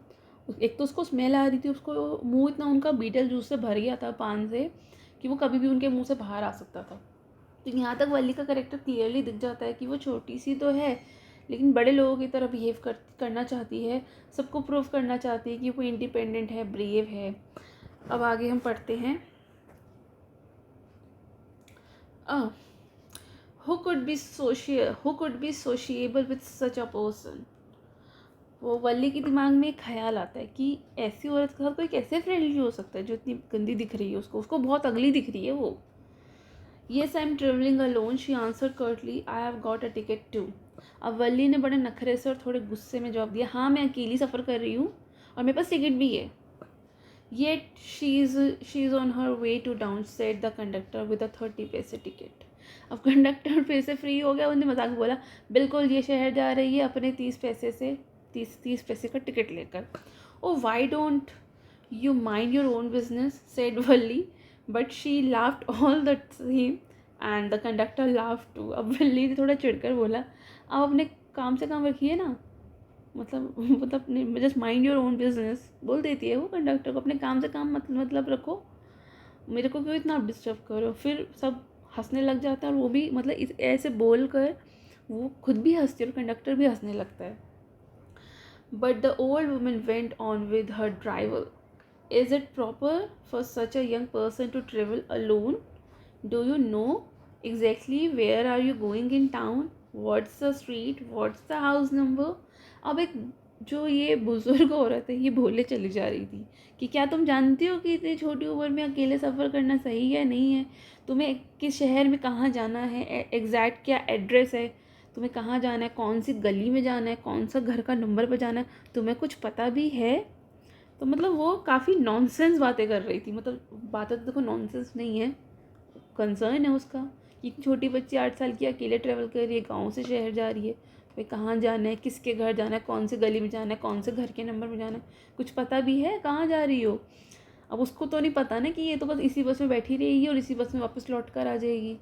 एक तो उसको स्मेल आ रही थी, उसको मुंह इतना उनका बीटल जूस से भर गया था पान से कि वो कभी भी उनके मुँह से बाहर आ सकता था। तो यहाँ तक वल्ली का कैरेक्टर क्लियरली दिख जाता है कि वो छोटी सी तो है लेकिन बड़े लोगों की तरह बिहेव करना चाहती है, सबको प्रूव करना चाहती है कि वो इंडिपेंडेंट है, ब्रेव है। अब आगे हम पढ़ते हैं। Who could be sociable with such a person? वो वल्ली के दिमाग में एक ख्याल आता है कि ऐसी औरत के साथ कोई कैसे फ्रेंडली हो सकता है जो इतनी गंदी दिख रही है, उसको बहुत अगली दिख रही है वो। Yes, I am traveling alone, she answered curtly. I have got a ticket too. अब वल्ली ने बड़े नखरे से और थोड़े गुस्से में जवाब दिया, हाँ मैं अकेली सफ़र कर रही हूँ और मेरे पास टिकट भी है। Yet she is on her way to down, said the conductor with a 30 पैसे टिकट। अब कंडक्टर फिर से फ्री हो गया, उन्हें मजाक बोला, बिल्कुल ये शहर जा रही है अपने 30 पैसे का टिकट लेकर। Oh why don't you mind your own business, said Valli, but she laughed all the same and the conductor laughed too. अब वल्ली ने थोड़ा चिढ़कर बोला, आप अपने काम से काम रखिए ना, मतलब just mind your own business बोल देती है वो कंडक्टर को, अपने काम से काम मतलब रखो, मेरे को क्यों इतना डिस्टर्ब करो। फिर सब हंसने लग जाता है और वो भी मतलब ऐसे बोल कर वो खुद भी हंसती है और कंडक्टर भी हंसने लगता है। But the old woman went on with her driver, is it proper for such a young person to travel alone? Do you know exactly where are you going in town? What's the street? What's the house number? अब एक जो ये बुज़ुर्ग औरत है ये बोले चली जा रही थी कि क्या तुम जानती हो कि इतनी छोटी उम्र में अकेले सफ़र करना सही है नहीं है? तुम्हें किस शहर में कहाँ जाना है, एग्जैक्ट क्या एड्रेस है, तुम्हें कहाँ जाना है, कौन सी गली में जाना है, कौन सा घर का नंबर पर जाना है, तुम्हें कुछ पता भी है? तो मतलब वो काफ़ी नॉनसेंस बातें कर रही थी। मतलब बातें तो देखो नॉनसेंस नहीं है, कंसर्न है उसका कि छोटी बच्ची 8 साल की अकेले ट्रैवल कर रही है, गाँव से शहर जा रही है, भाई कहाँ जाना है, किसके घर जाना है, कौन से गली में जाना है, कौन से घर के नंबर में जाना है, कुछ पता भी है कहाँ जा रही हो? अब उसको तो नहीं पता ना कि ये तो बस इसी बस में बैठी रहेगी और इसी बस में वापस लौट कर आ जाएगी,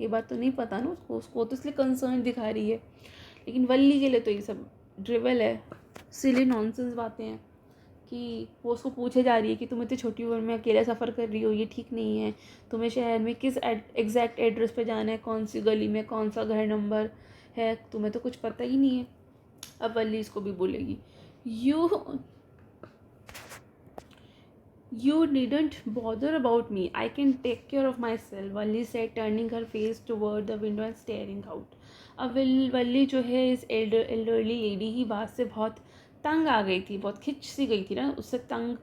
ये बात तो नहीं पता ना उसको तो इसलिए कंसर्न दिखा रही है। लेकिन वल्ली के लिए तो ये सब ड्रिवल है, सिली नॉनसेंस बातें हैं कि वो उसको पूछे जा रही है कि तुम इतनी छोटी उम्र में अकेले सफ़र कर रही हो, ये ठीक नहीं है, तुम्हें शहर में किस एग्जैक्ट एड्रेस पे जाना है, कौन सी गली में कौन सा घर नंबर है, तुम्हें तो कुछ पता ही नहीं है। अब वल्ली इसको भी बोलेगी, You needn't bother about me. I can take care of myself, Valli said, turning her face toward the window and staring out. अब वल्ली जो है इस एल्डरली लेडी की बात से बहुत तंग आ गई थी, बहुत खिंच सी गई थी ना, उससे तंग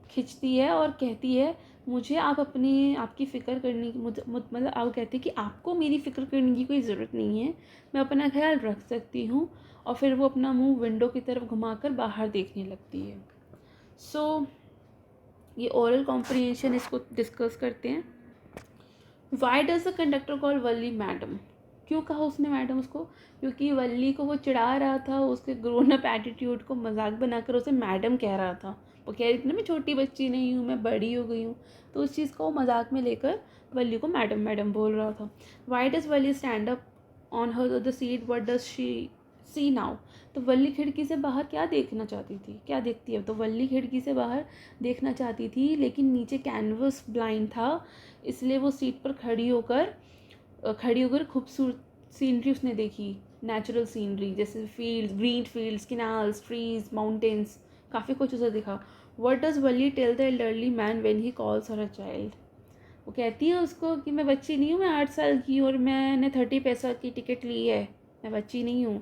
खिंचती है और कहती है मुझे आपकी फ़िक्र करने की मतलब आप कहती है कि आपको मेरी फ़िक्र करने की कोई ज़रूरत नहीं है, मैं अपना ख्याल रख सकती हूँ। और फिर वो अपना मुंह विंडो की तरफ घुमाकर बाहर देखने लगती है। ये ओरल कॉम्प्रिहेंशन इसको डिस्कस करते हैं। Why does the conductor call Valli madam? क्यों कहा उसने मैडम उसको? क्योंकि वल्ली को वो चिढ़ा रहा था, उसके ग्रोन अप एटीट्यूड को मजाक बनाकर उसे मैडम कह रहा था। वो कह रही थी ना मैं छोटी बच्ची नहीं हूँ, मैं बड़ी हो गई हूँ, तो उस चीज़ को वो मजाक में लेकर वल्ली को मैडम मैडम बोल रहा था। Why does Valli stand up on her the seat, what does she see now? तो वल्ली खिड़की से बाहर क्या देखना चाहती थी, क्या देखती है? तो वल्ली खिड़की से बाहर देखना चाहती थी, लेकिन नीचे कैनवस ब्लाइंड था, इसलिए वो सीट पर खड़ी होकर खूबसूरत सीनरी उसने देखी, नेचुरल सीनरी, जैसे fields, green fields, canals, trees, mountains, काफ़ी कुछ उसे दिखा। What does Valli tell the elderly man when he calls her a child? वो कहती है उसको कि मैं बच्ची नहीं हूँ, मैं 8 साल की हूँ और मैंने 30 पैसा की टिकट ली है, मैं बच्ची नहीं हूँ।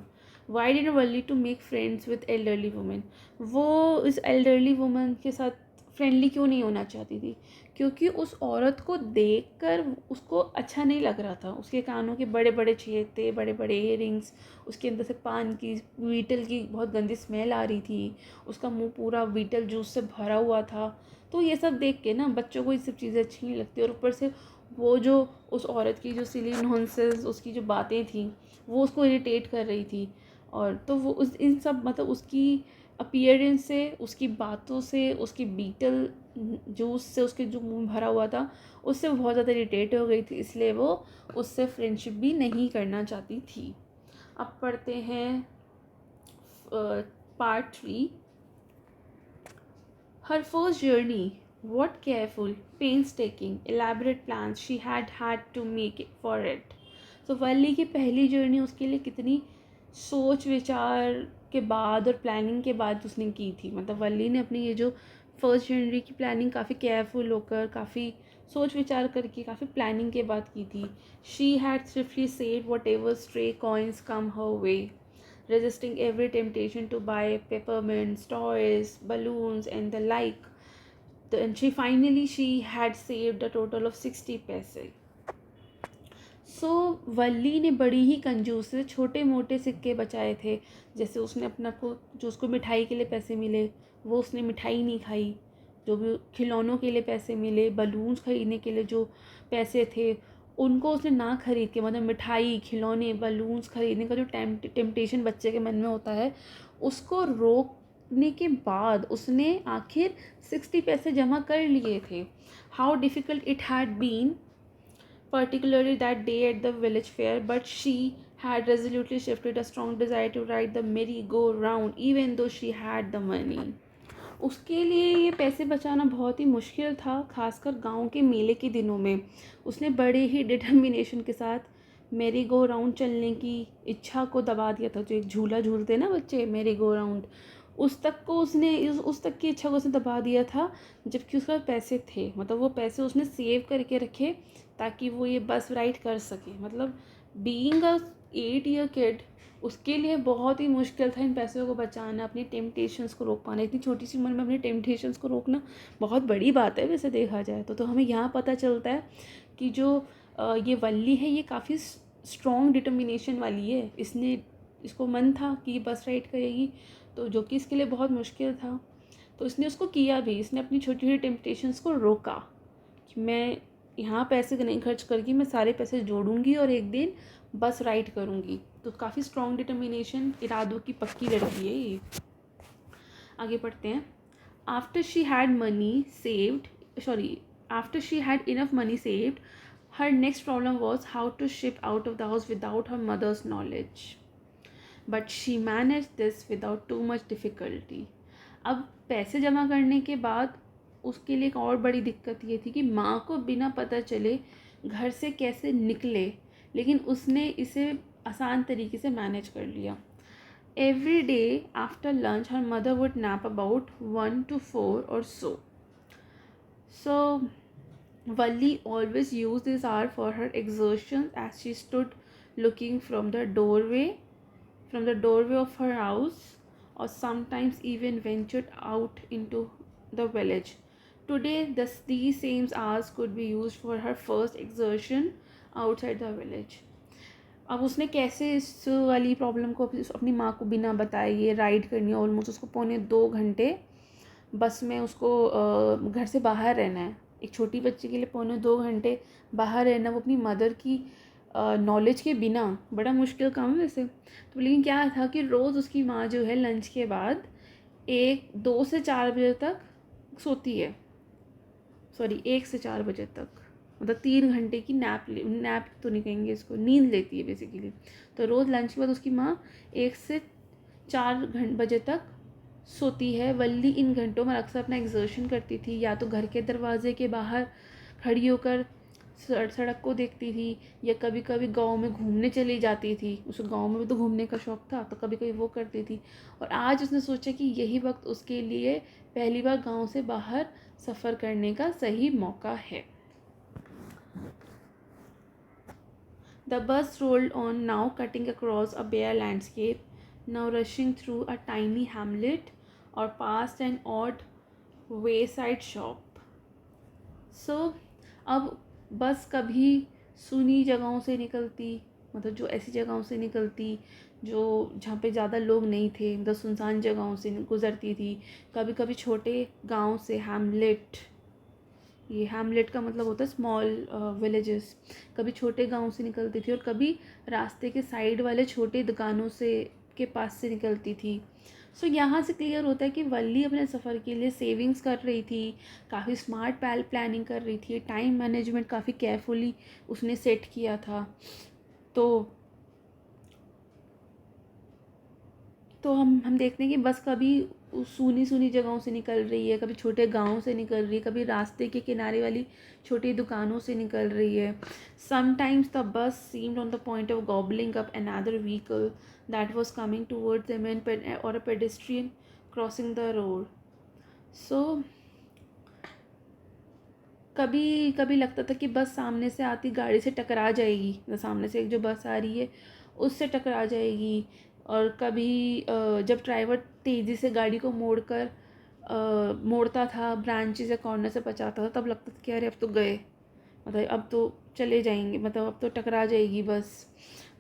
Why did Valli to make friends with elderly women? वो इस एल्डरली वुमन के साथ फ्रेंडली क्यों नहीं होना चाहती थी? क्योंकि उस औरत को देखकर उसको अच्छा नहीं लग रहा था। उसके कानों के बड़े बड़े छेद थे, बड़े बड़े इयरिंग्स, उसके अंदर से पान की, बीटल की बहुत गंदी स्मेल आ रही थी, उसका मुंह पूरा बीटल जूस से भरा हुआ था। तो ये सब देख के ना बच्चों को ये सब चीज़ें अच्छी नहीं लगती। और ऊपर से वो जो उस औरत की जो सिली नॉनसेंस, उसकी जो बातें थी, वो उसको इरिटेट कर रही थी। और तो वो उस इन सब मतलब उसकी अपीयरेंस से, उसकी बातों से, उसकी बीटल जूस से, उसके जो मुंह भरा हुआ था उससे वो बहुत ज़्यादा इरिटेट हो गई थी, इसलिए वो उससे फ्रेंडशिप भी नहीं करना चाहती थी। अब पढ़ते हैं part 3। Her first journey, what careful, painstaking, elaborate plans she had to make for it. So वल्ली की पहली जर्नी उसके लिए कितनी सोच विचार के बाद और प्लानिंग के बाद उसने की थी। मतलब वल्ली ने अपनी ये जो फर्स्ट जर्नी की प्लानिंग काफ़ी केयरफुल होकर, काफ़ी सोच विचार करके, काफ़ी प्लानिंग के बाद की थी। She had swiftly saved what ever stray coins come her way, resisting every temptation to buy peppermints, toys, balloons, and the like. And she had saved a total of 60 paise. सो वल्ली ने बड़ी ही कंजूस से छोटे मोटे सिक्के बचाए थे। जैसे उसने अपना को जो उसको मिठाई के लिए पैसे मिले वो उसने मिठाई नहीं खाई, जो भी खिलौनों के लिए पैसे मिले, बलून्स खरीदने के लिए जो पैसे थे उनको उसने ना खरीद के, मतलब मिठाई, खिलौने, बलून्स खरीदने का जो टेम्पटेशन बच्चे के मन में होता है उसको रोकने के बाद उसने आखिर 60 पैसे जमा कर लिए थे। How difficult it had been, particularly that day at the village fair, but she had resolutely shifted a strong desire to ride the merry-go-round even though she had the money. उसके लिए ये पैसे बचाना बहुत ही मुश्किल था, खासकर गांव के मेले के दिनों में। उसने बड़े ही डिटर्मिनेशन के साथ मेरी गो राउंड चलने की इच्छा को दबा दिया था। जो एक झूला झूलते ना बच्चे, मेरी गो राउंड, उस तक की इच्छा को उसने दबा दिया था, जबकि उसके पास पैसे थे। मतलब वो पैसे उसने सेव करके रखे ताकि वो ये बस राइड कर सके। मतलब बीइंग अ 8 ईयर किड उसके लिए बहुत ही मुश्किल था इन पैसों को बचाना, अपनी टेम्पटेशंस को रोक पाना। इतनी छोटी सी उम्र में अपनी टेम्पटेशंस को रोकना बहुत बड़ी बात है वैसे देखा जाए तो हमें यहाँ पता चलता है कि जो ये वल्ली है ये काफ़ी स्ट्रॉन्ग डिटर्मिनेशन वाली है। इसको मन था कि ये बस राइड करेगी, तो जो कि इसके लिए बहुत मुश्किल था, तो इसने उसको किया भी। इसने अपनी छोटी छोटी टेम्पटेशंस को रोका कि मैं यहाँ पैसे नहीं खर्च करके मैं सारे पैसे जोड़ूंगी और एक दिन बस राइड करूँगी। तो काफ़ी स्ट्रॉन्ग डिटर्मिनेशन, इरादों की पक्की लड़की है ये। आगे पढ़ते हैं। After she had money saved sorry, after she had enough money saved, her next problem was how to ship out of the house without her mother's knowledge. But she managed this without too much difficulty. अब पैसे जमा करने के बाद उसके लिए एक और बड़ी दिक्कत ये थी कि माँ को बिना पता चले घर से कैसे निकले, लेकिन उसने इसे आसान तरीके से मैनेज कर लिया. Every day after lunch, her mother would nap about 1 to 4 or so. So, Valli always used this hour for her exertions as she stood looking from the doorway of her house, or sometimes even ventured out into the village. Today, these same hours could be used for her first exertion outside the village. अब उसने कैसे इस वाली प्रॉब्लम को अपनी माँ को बिना बताए ये राइड करनी है, ऑलमोस्ट उसको 1.25 घंटे बस में उसको घर से बाहर रहना है. एक छोटी बच्ची के लिए 1.25 घंटे बाहर रहना, वो अपनी मदर की नॉलेज के बिना, बड़ा मुश्किल काम है वैसे. तो लेकिन क्या था कि रोज़ उसकी माँ जो है लंच के बाद 2 से 4 बजे तक सोती है. सॉरी, 1 से 4 बजे तक, मतलब 3 घंटे की नैप तो नहीं कहेंगे इसको, नींद लेती है बेसिकली. तो रोज़ लंच के बाद उसकी माँ 1 से 4 बजे तक सोती है. वल्ली इन घंटों में अक्सर अपना एक्सर्शन करती थी, या तो घर के दरवाजे के बाहर खड़ी होकर सड़क को देखती थी, या कभी कभी गांव में घूमने चली जाती थी. उस गांव में भी तो घूमने का शौक़ था, तो कभी कभी वो करती थी. और आज उसने सोचा कि यही वक्त उसके लिए पहली बार गांव से बाहर सफ़र करने का सही मौका है. The bus rolled on, now cutting across a bare landscape, now rushing through a tiny hamlet or past an odd wayside shop. So, अब बस कभी सुनी जगहों से निकलती, मतलब जो ऐसी जगहों से निकलती जो जहाँ पे ज़्यादा लोग नहीं थे, मतलब सुनसान जगहों से गुज़रती थी. कभी कभी छोटे गांव से, ये हैमलेट का मतलब होता है स्मॉल विलेजेस, कभी छोटे गांव से निकलती थी, और कभी रास्ते के साइड वाले छोटे दुकानों से के पास से निकलती थी. सो यहाँ से क्लियर होता है कि वल्ली अपने सफ़र के लिए सेविंग्स कर रही थी, काफ़ी स्मार्ट प्लानिंग कर रही थी, टाइम मैनेजमेंट काफ़ी केयरफुली उसने सेट किया था. तो हम देखते हैं कि बस कभी सूनी जगहों से निकल रही है, कभी छोटे गाँव से निकल रही है, कभी रास्ते के किनारे वाली छोटी दुकानों से निकल रही है. Sometimes the bus seemed on the point of gobbling up another vehicle that was coming towards them और a pedestrian crossing the road. So कभी कभी लगता था कि बस सामने से आती गाड़ी से टकरा जाएगी, सामने से एक जो बस आ रही है उससे टकरा जाएगी. और कभी जब ड्राइवर तेज़ी से गाड़ी को मोड़ता था, ब्रांचेस या कॉर्नर से बचाता था, तब लगता था कि अरे अब तो गए, मतलब अब तो चले जाएंगे, मतलब अब तो टकरा जाएगी bus.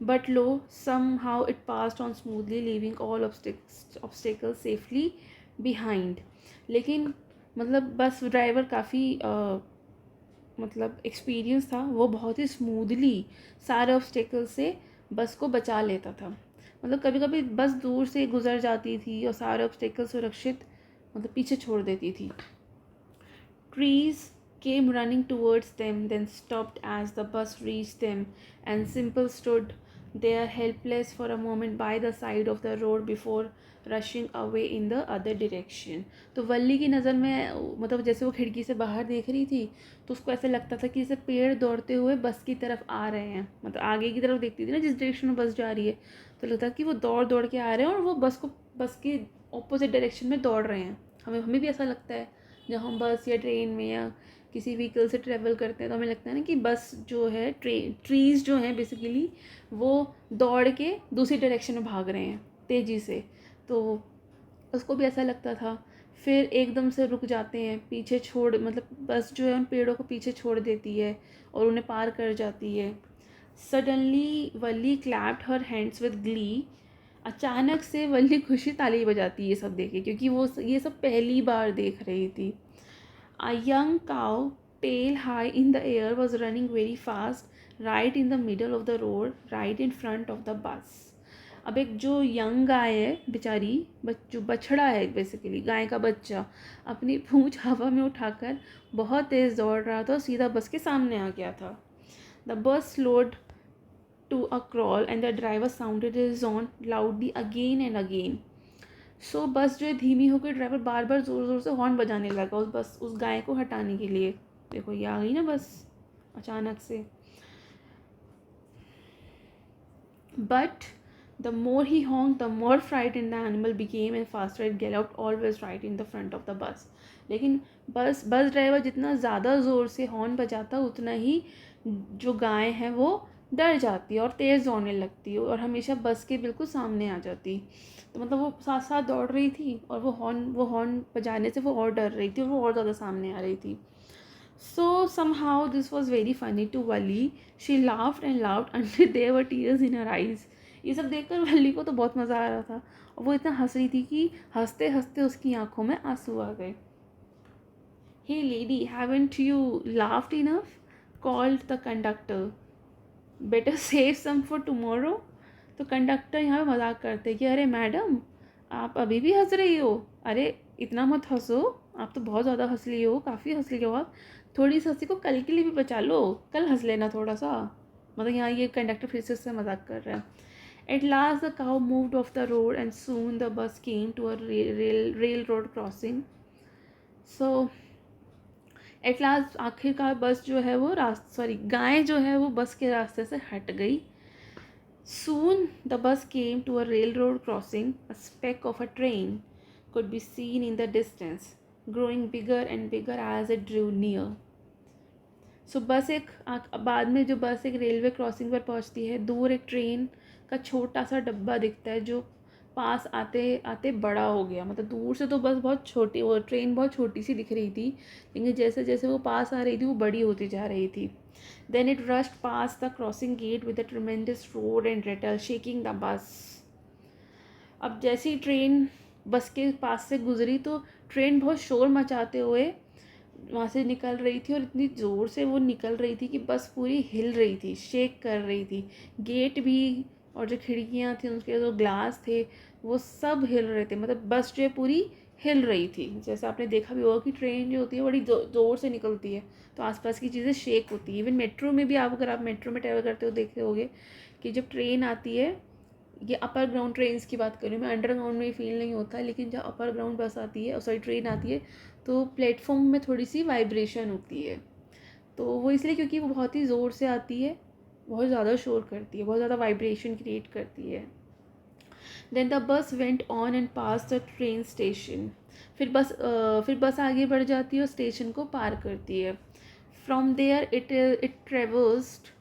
But lo, somehow it passed on smoothly, leaving all obstacles safely behind. लेकिन मतलब बस ड्राइवर काफ़ी मतलब एक्सपीरियंस था, वो बहुत ही स्मूथली सारे ऑब्स्टिकल से बस को बचा लेता था. मतलब कभी कभी बस दूर से गुजर जाती थी और सारे ऑब्स्टिकल सुरक्षित मतलब पीछे छोड़ देती थी. Trees came running towards them, then stopped as the bus reached them, and Simple stood there helpless for a moment by the side of the road before rushing away in the other direction. तो वल्ली की नज़र में मतलब जैसे वो खिड़की से बाहर देख रही थी, तो उसको ऐसे लगता था कि जैसे पेड़ दौड़ते हुए बस की तरफ आ रहे हैं, मतलब आगे की तरफ देखती थी ना जिस डायरेक्शन में बस जा रही है, तो लगता कि वो दौड़ के आ रहे हैं और वो बस के ऑपोजिट डायरेक्शन में दौड़ रहे हैं. हमें भी ऐसा लगता है जब हम बस या ट्रेन में या किसी व्हीकल से ट्रैवल करते हैं, तो हमें लगता है ना कि बस जो है ट्रीज़ जो हैं बेसिकली वो दौड़ के दूसरी डायरेक्शन में भाग रहे हैं तेज़ी से. तो उसको भी ऐसा लगता था. फिर एकदम से रुक जाते हैं, पीछे छोड़, मतलब बस जो है उन पेड़ों को पीछे छोड़ देती है और उन्हें पार कर जाती है. Suddenly Valli clapped her hands with Glee. अचानक से वल्ली खुशी ताली बजाती है ये सब देखे, क्योंकि वो ये सब पहली बार देख रही थी. A young cow, tail high in the air, was running very fast right in the middle of the road, right in front of the bus. अब एक जो यंग गाय है बेचारी, जो बछड़ा है बेसिकली गाय का बच्चा, अपनी पूंछ हवा में उठाकर बहुत तेज़ दौड़ रहा था और सीधा बस के सामने आ गया था। The bus slowed to a crawl and the driver sounded his horn loudly again and again. So bus जो है धीमी होकर ड्राइवर बार बार ज़ोर ज़ोर से हॉर्न बजाने लगा उस गाय को हटाने के लिए। देखो ये आ गई ना बस अचानक से। But the more he honked, the more frightened the animal became and faster it galloped, always right in the front of the bus. लेकिन बस ड्राइवर जितना ज़्यादा ज़ोर से हॉर्न बजाता उतना ही जो गाय है वो डर जाती है और तेज़ दौड़ने लगती है और हमेशा बस के बिल्कुल सामने आ जाती। तो मतलब वो साथ साथ दौड़ रही थी और वो हॉर्न बजाने से वो और डर रही थी और वो और ज़्यादा सामने आ रही थी। So somehow this was very funny to Wali. She laughed and laughed until there were tears in her eyes. ये सब देखकर वल्ली को तो बहुत मज़ा आ रहा था और वो इतना हंस रही थी कि हंसते हंसते उसकी आंखों में आंसू आ गए। Hey lady, haven't you laughed enough? Called the conductor. Better save some for tomorrow. तो कंडक्टर यहाँ पे मजाक करते कि अरे मैडम आप अभी भी हंस रही हो, अरे इतना मत हंसो, आप तो बहुत ज़्यादा हंस ली हो, काफ़ी हंस ली हो आप, थोड़ी सी हंसी को कल के लिए भी बचा लो, कल हंस लेना थोड़ा सा। मतलब यहाँ ये कंडक्टर फिर से उससे मजाक कर रहा है। At last the cow moved off the road and soon the bus came to a railroad crossing. So at last आखिरकार बस जो है वो गाय जो है वो बस के रास्ते से हट गई। Soon the bus came to a railroad crossing. A speck of a train could be seen in the distance, growing bigger and bigger as it drew near. So बाद में जो बस एक रेलवे क्रॉसिंग पर पहुंचती है, दूर एक ट्रेन का छोटा सा डब्बा दिखता है जो पास आते आते बड़ा हो गया। मतलब दूर से तो बस बहुत छोटी, वो ट्रेन बहुत छोटी सी दिख रही थी, लेकिन जैसे जैसे वो पास आ रही थी वो बड़ी होती जा रही थी। Then it rushed past the crossing gate with a tremendous roar and rattle, shaking the bus. अब जैसे ही ट्रेन बस के पास से गुजरी तो ट्रेन बहुत शोर मचाते हुए वहाँ से निकल रही थी और इतनी ज़ोर से वो निकल रही थी कि बस पूरी हिल रही थी, शेक कर रही थी। गेट भी और जो खिड़कियाँ थी उसके जो ग्लास थे वो सब हिल रहे थे। मतलब बस जो है पूरी हिल रही थी। जैसे आपने देखा भी होगा कि ट्रेन जो होती है बड़ी ज़ोर से निकलती है तो आसपास की चीज़ें शेक होती है। इवन मेट्रो में भी अगर आप मेट्रो में ट्रैवल करते हो देखे होगे कि जब ट्रेन आती है, ये अपर ग्राउंड ट्रेन्स की बात करूँ मैं, अंडरग्राउंड में फील नहीं होता, लेकिन जब अपर ग्राउंड बस आती है ट्रेन आती है तो प्लेटफॉर्म में थोड़ी सी वाइब्रेशन होती है। तो वो इसलिए क्योंकि वो बहुत ही ज़ोर से आती है, बहुत ज़्यादा शोर करती है, बहुत ज़्यादा वाइब्रेशन क्रिएट करती है। Then the bus went on and pass the train station. फिर बस आगे बढ़ जाती है और स्टेशन को पार करती है। From there it traversed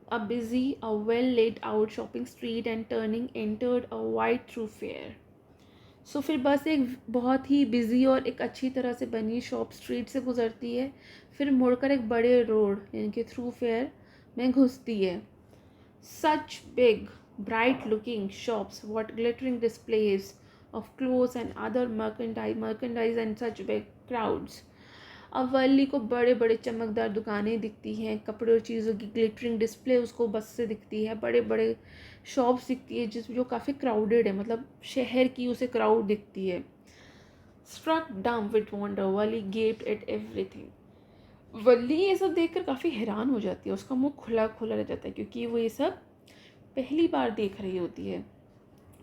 a busy, a well laid out shopping street and turning entered a wide thoroughfare. सो फिर बस एक बहुत ही बिजी और एक अच्छी तरह से बनी शॉप स्ट्रीट से गुजरती है, फिर मुड़कर एक बड़े रोड यानी कि थ्रूफेयर में घुसती है। Such big bright looking shops, what glittering displays of clothes and other merchandise and such big crowds. अब वर्ली को बड़े बड़े चमकदार दुकानें दिखती हैं, कपड़े और चीज़ों की ग्लिटरिंग डिस्प्ले उसको बस से दिखती है, बड़े बड़े शॉप्स दिखती है जो काफ़ी क्राउडेड है, मतलब शहर की उसे क्राउड दिखती है। Struck dumb with wonder Valli gaped at everything. Valli ये सब देखकर काफ़ी हैरान हो जाती है, उसका मुंह खुला खुला रह जाता है क्योंकि वो ये सब पहली बार देख रही होती है।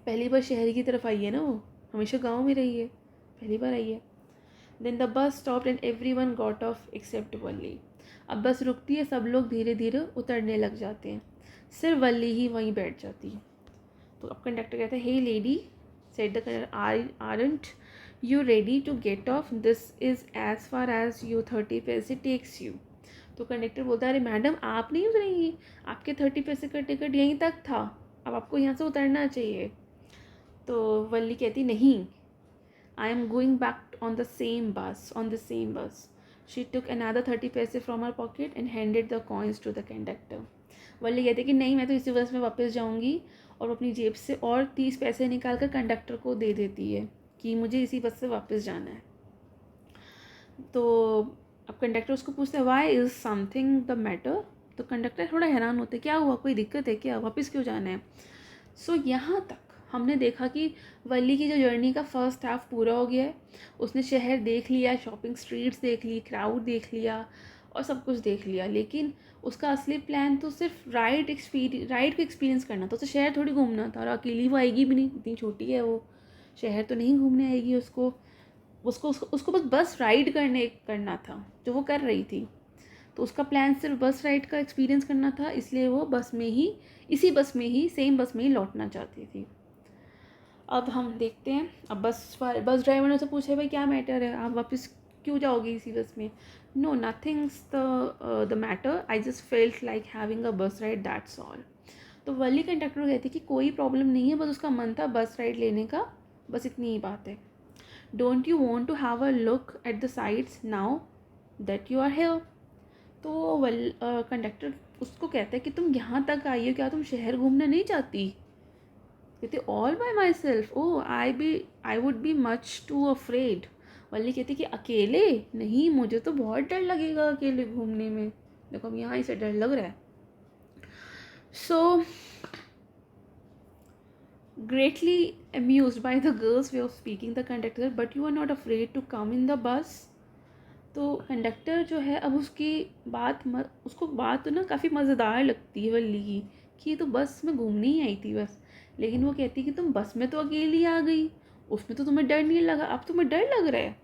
पहली बार शहर की तरफ आई है ना, वो हमेशा गांव में रही है, पहली बार आई है। Then the bus stopped and everyone got off except Valli. अब बस रुकती है, सब लोग धीरे धीरे उतरने लग जाते हैं, सिर्फ वल्ली ही वहीं बैठ जाती है। तो अब कंडक्टर कहता है, hey lady, said the conductor, aren't you ready to get off, this is as far as you 30 पैसे टेक्स यू। तो कंडक्टर बोलता है, अरे मैडम आप नहीं उतरेंगी, आपके 30 पैसे का टिकट यहीं तक था, अब आपको यहाँ से उतरना चाहिए। तो वल्ली कहती, नहीं, I am going back on the same bus. She took another 30 पैसे from her pocket and handed the coins to the conductor. वल्ली कहती कि नहीं, मैं तो इसी बस में वापस जाऊंगी, और अपनी जेब से और 30 पैसे निकाल कर कंडक्टर को दे देती है कि मुझे इसी बस से वापस जाना है। तो अब कंडक्टर उसको पूछता है, why is something the matter. तो कंडक्टर थोड़ा हैरान होते, क्या हुआ, कोई दिक्कत है क्या, वापस क्यों जाना है। सो यहाँ तक हमने देखा कि वल्ली की जो जर्नी का फर्स्ट हाफ पूरा हो गया है। उसने शहर देख लिया, शॉपिंग स्ट्रीट्स देख ली, क्राउड देख लिया और सब कुछ देख लिया, लेकिन उसका असली प्लान तो सिर्फ राइड को एक्सपीरियंस करना था। उसे शहर थोड़ी घूमना था, और अकेली वो आएगी भी नहीं, इतनी छोटी है वो, शहर तो नहीं घूमने आएगी। उसको उसको उसको, उसको बस राइड करना था, जो वो कर रही थी। तो उसका प्लान सिर्फ बस राइड का एक्सपीरियंस करना था, इसलिए वो सेम बस में ही लौटना चाहती थी। अब हम देखते हैं, अब बस ड्राइवर ने उसे पूछा, भाई क्या मैटर है, आप वापस क्यों जाओगे इसी बस में? No, nothing's the matter, I just felt like having a bus ride, that's all. तो वली कंडक्टर कहती कि कोई प्रॉब्लम नहीं है, बस उसका मन था बस राइड लेने का, बस इतनी ही बात है। Don't you want to have a look at the sides now that you are here? तो कंडक्टर उसको कहता है कि तुम यहाँ तक आई हो, क्या तुम शहर घूमना नहीं चाहती? कहती all by myself, oh I would be much too afraid. Valli कहती कि अकेले नहीं, मुझे तो बहुत डर लगेगा अकेले घूमने में, देखो अब यहाँ से डर लग रहा है। सो greatly amused by the girl's way of speaking, the conductor, but you are not afraid to come in the bus? तो कंडक्टर जो है, अब उसको बात तो ना काफ़ी मज़ेदार लगती है वल्ली की, कि ये तो बस में घूमने ही आई थी बस, लेकिन वो कहती कि तुम बस में तो अकेली आ गई, उसमें तो तुम्हें डर नहीं लगा, अब तुम्हें डर लग रहा है?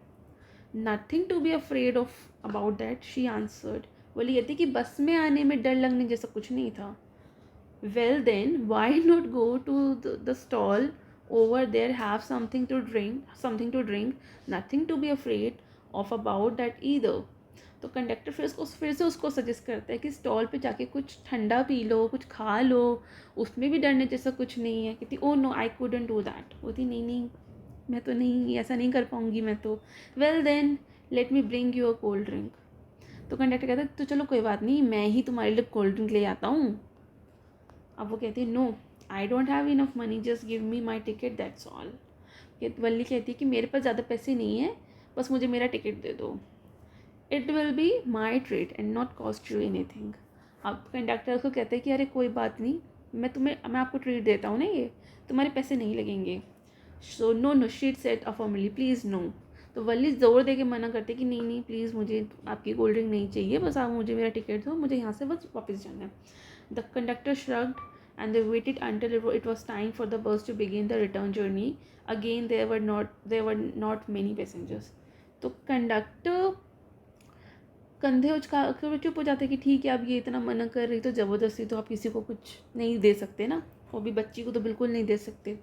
Nothing to be afraid of about that, she answered. Valli कहती कि बस में आने में डर लगने जैसा कुछ नहीं था। Well then, why not go to the stall over there, have something to drink, nothing to be afraid of about that either. तो कंडक्टर फिर से उसको सजेस्ट करता है कि स्टॉल पे जाके कुछ ठंडा पी लो, कुछ खा लो, उसमें भी डरने जैसा कुछ नहीं है। कहती oh no, I couldn't do that. बोलती नहीं, मैं तो नहीं, ऐसा नहीं कर पाऊँगी मैं तो। Well then let me bring you a cold drink. तो कंडक्टर कहता है तो चलो कोई बात नहीं, मैं ही तुम्हारे लिए कोल्ड ड्रिंक ले आता हूँ। अब वो कहती है no, I don't have enough money, just give me my ticket, that's all. Valli कहती है कि मेरे पास ज़्यादा पैसे नहीं है, बस मुझे मेरा टिकट दे दो। It will be my treat and not cost you any thing. अब कंडक्टर उसको कहते हैं कि अरे कोई बात नहीं, मैं आपको ट्रीट देता हूँ ना, ये तुम्हारे पैसे नहीं लगेंगे। So no, she said firmly, please no. तो वल्ली ज़ोर दे के मना करते कि नहीं प्लीज़, मुझे आपकी कोल्ड ड्रिंक नहीं चाहिए, बस आप मुझे मेरा टिकट दो, मुझे यहाँ से बस वापस जाना है। The conductor shrugged and they waited until it was time for the bus to begin the return journey. Again, there were not many passengers. तो कंडक्टर कंधे उचका कर चुप हो जाते कि ठीक है, अब ये इतना मना कर रही तो ज़बरदस्ती तो आप किसी को कुछ नहीं दे सकते ना, वो भी बच्ची को तो बिल्कुल नहीं दे सकते।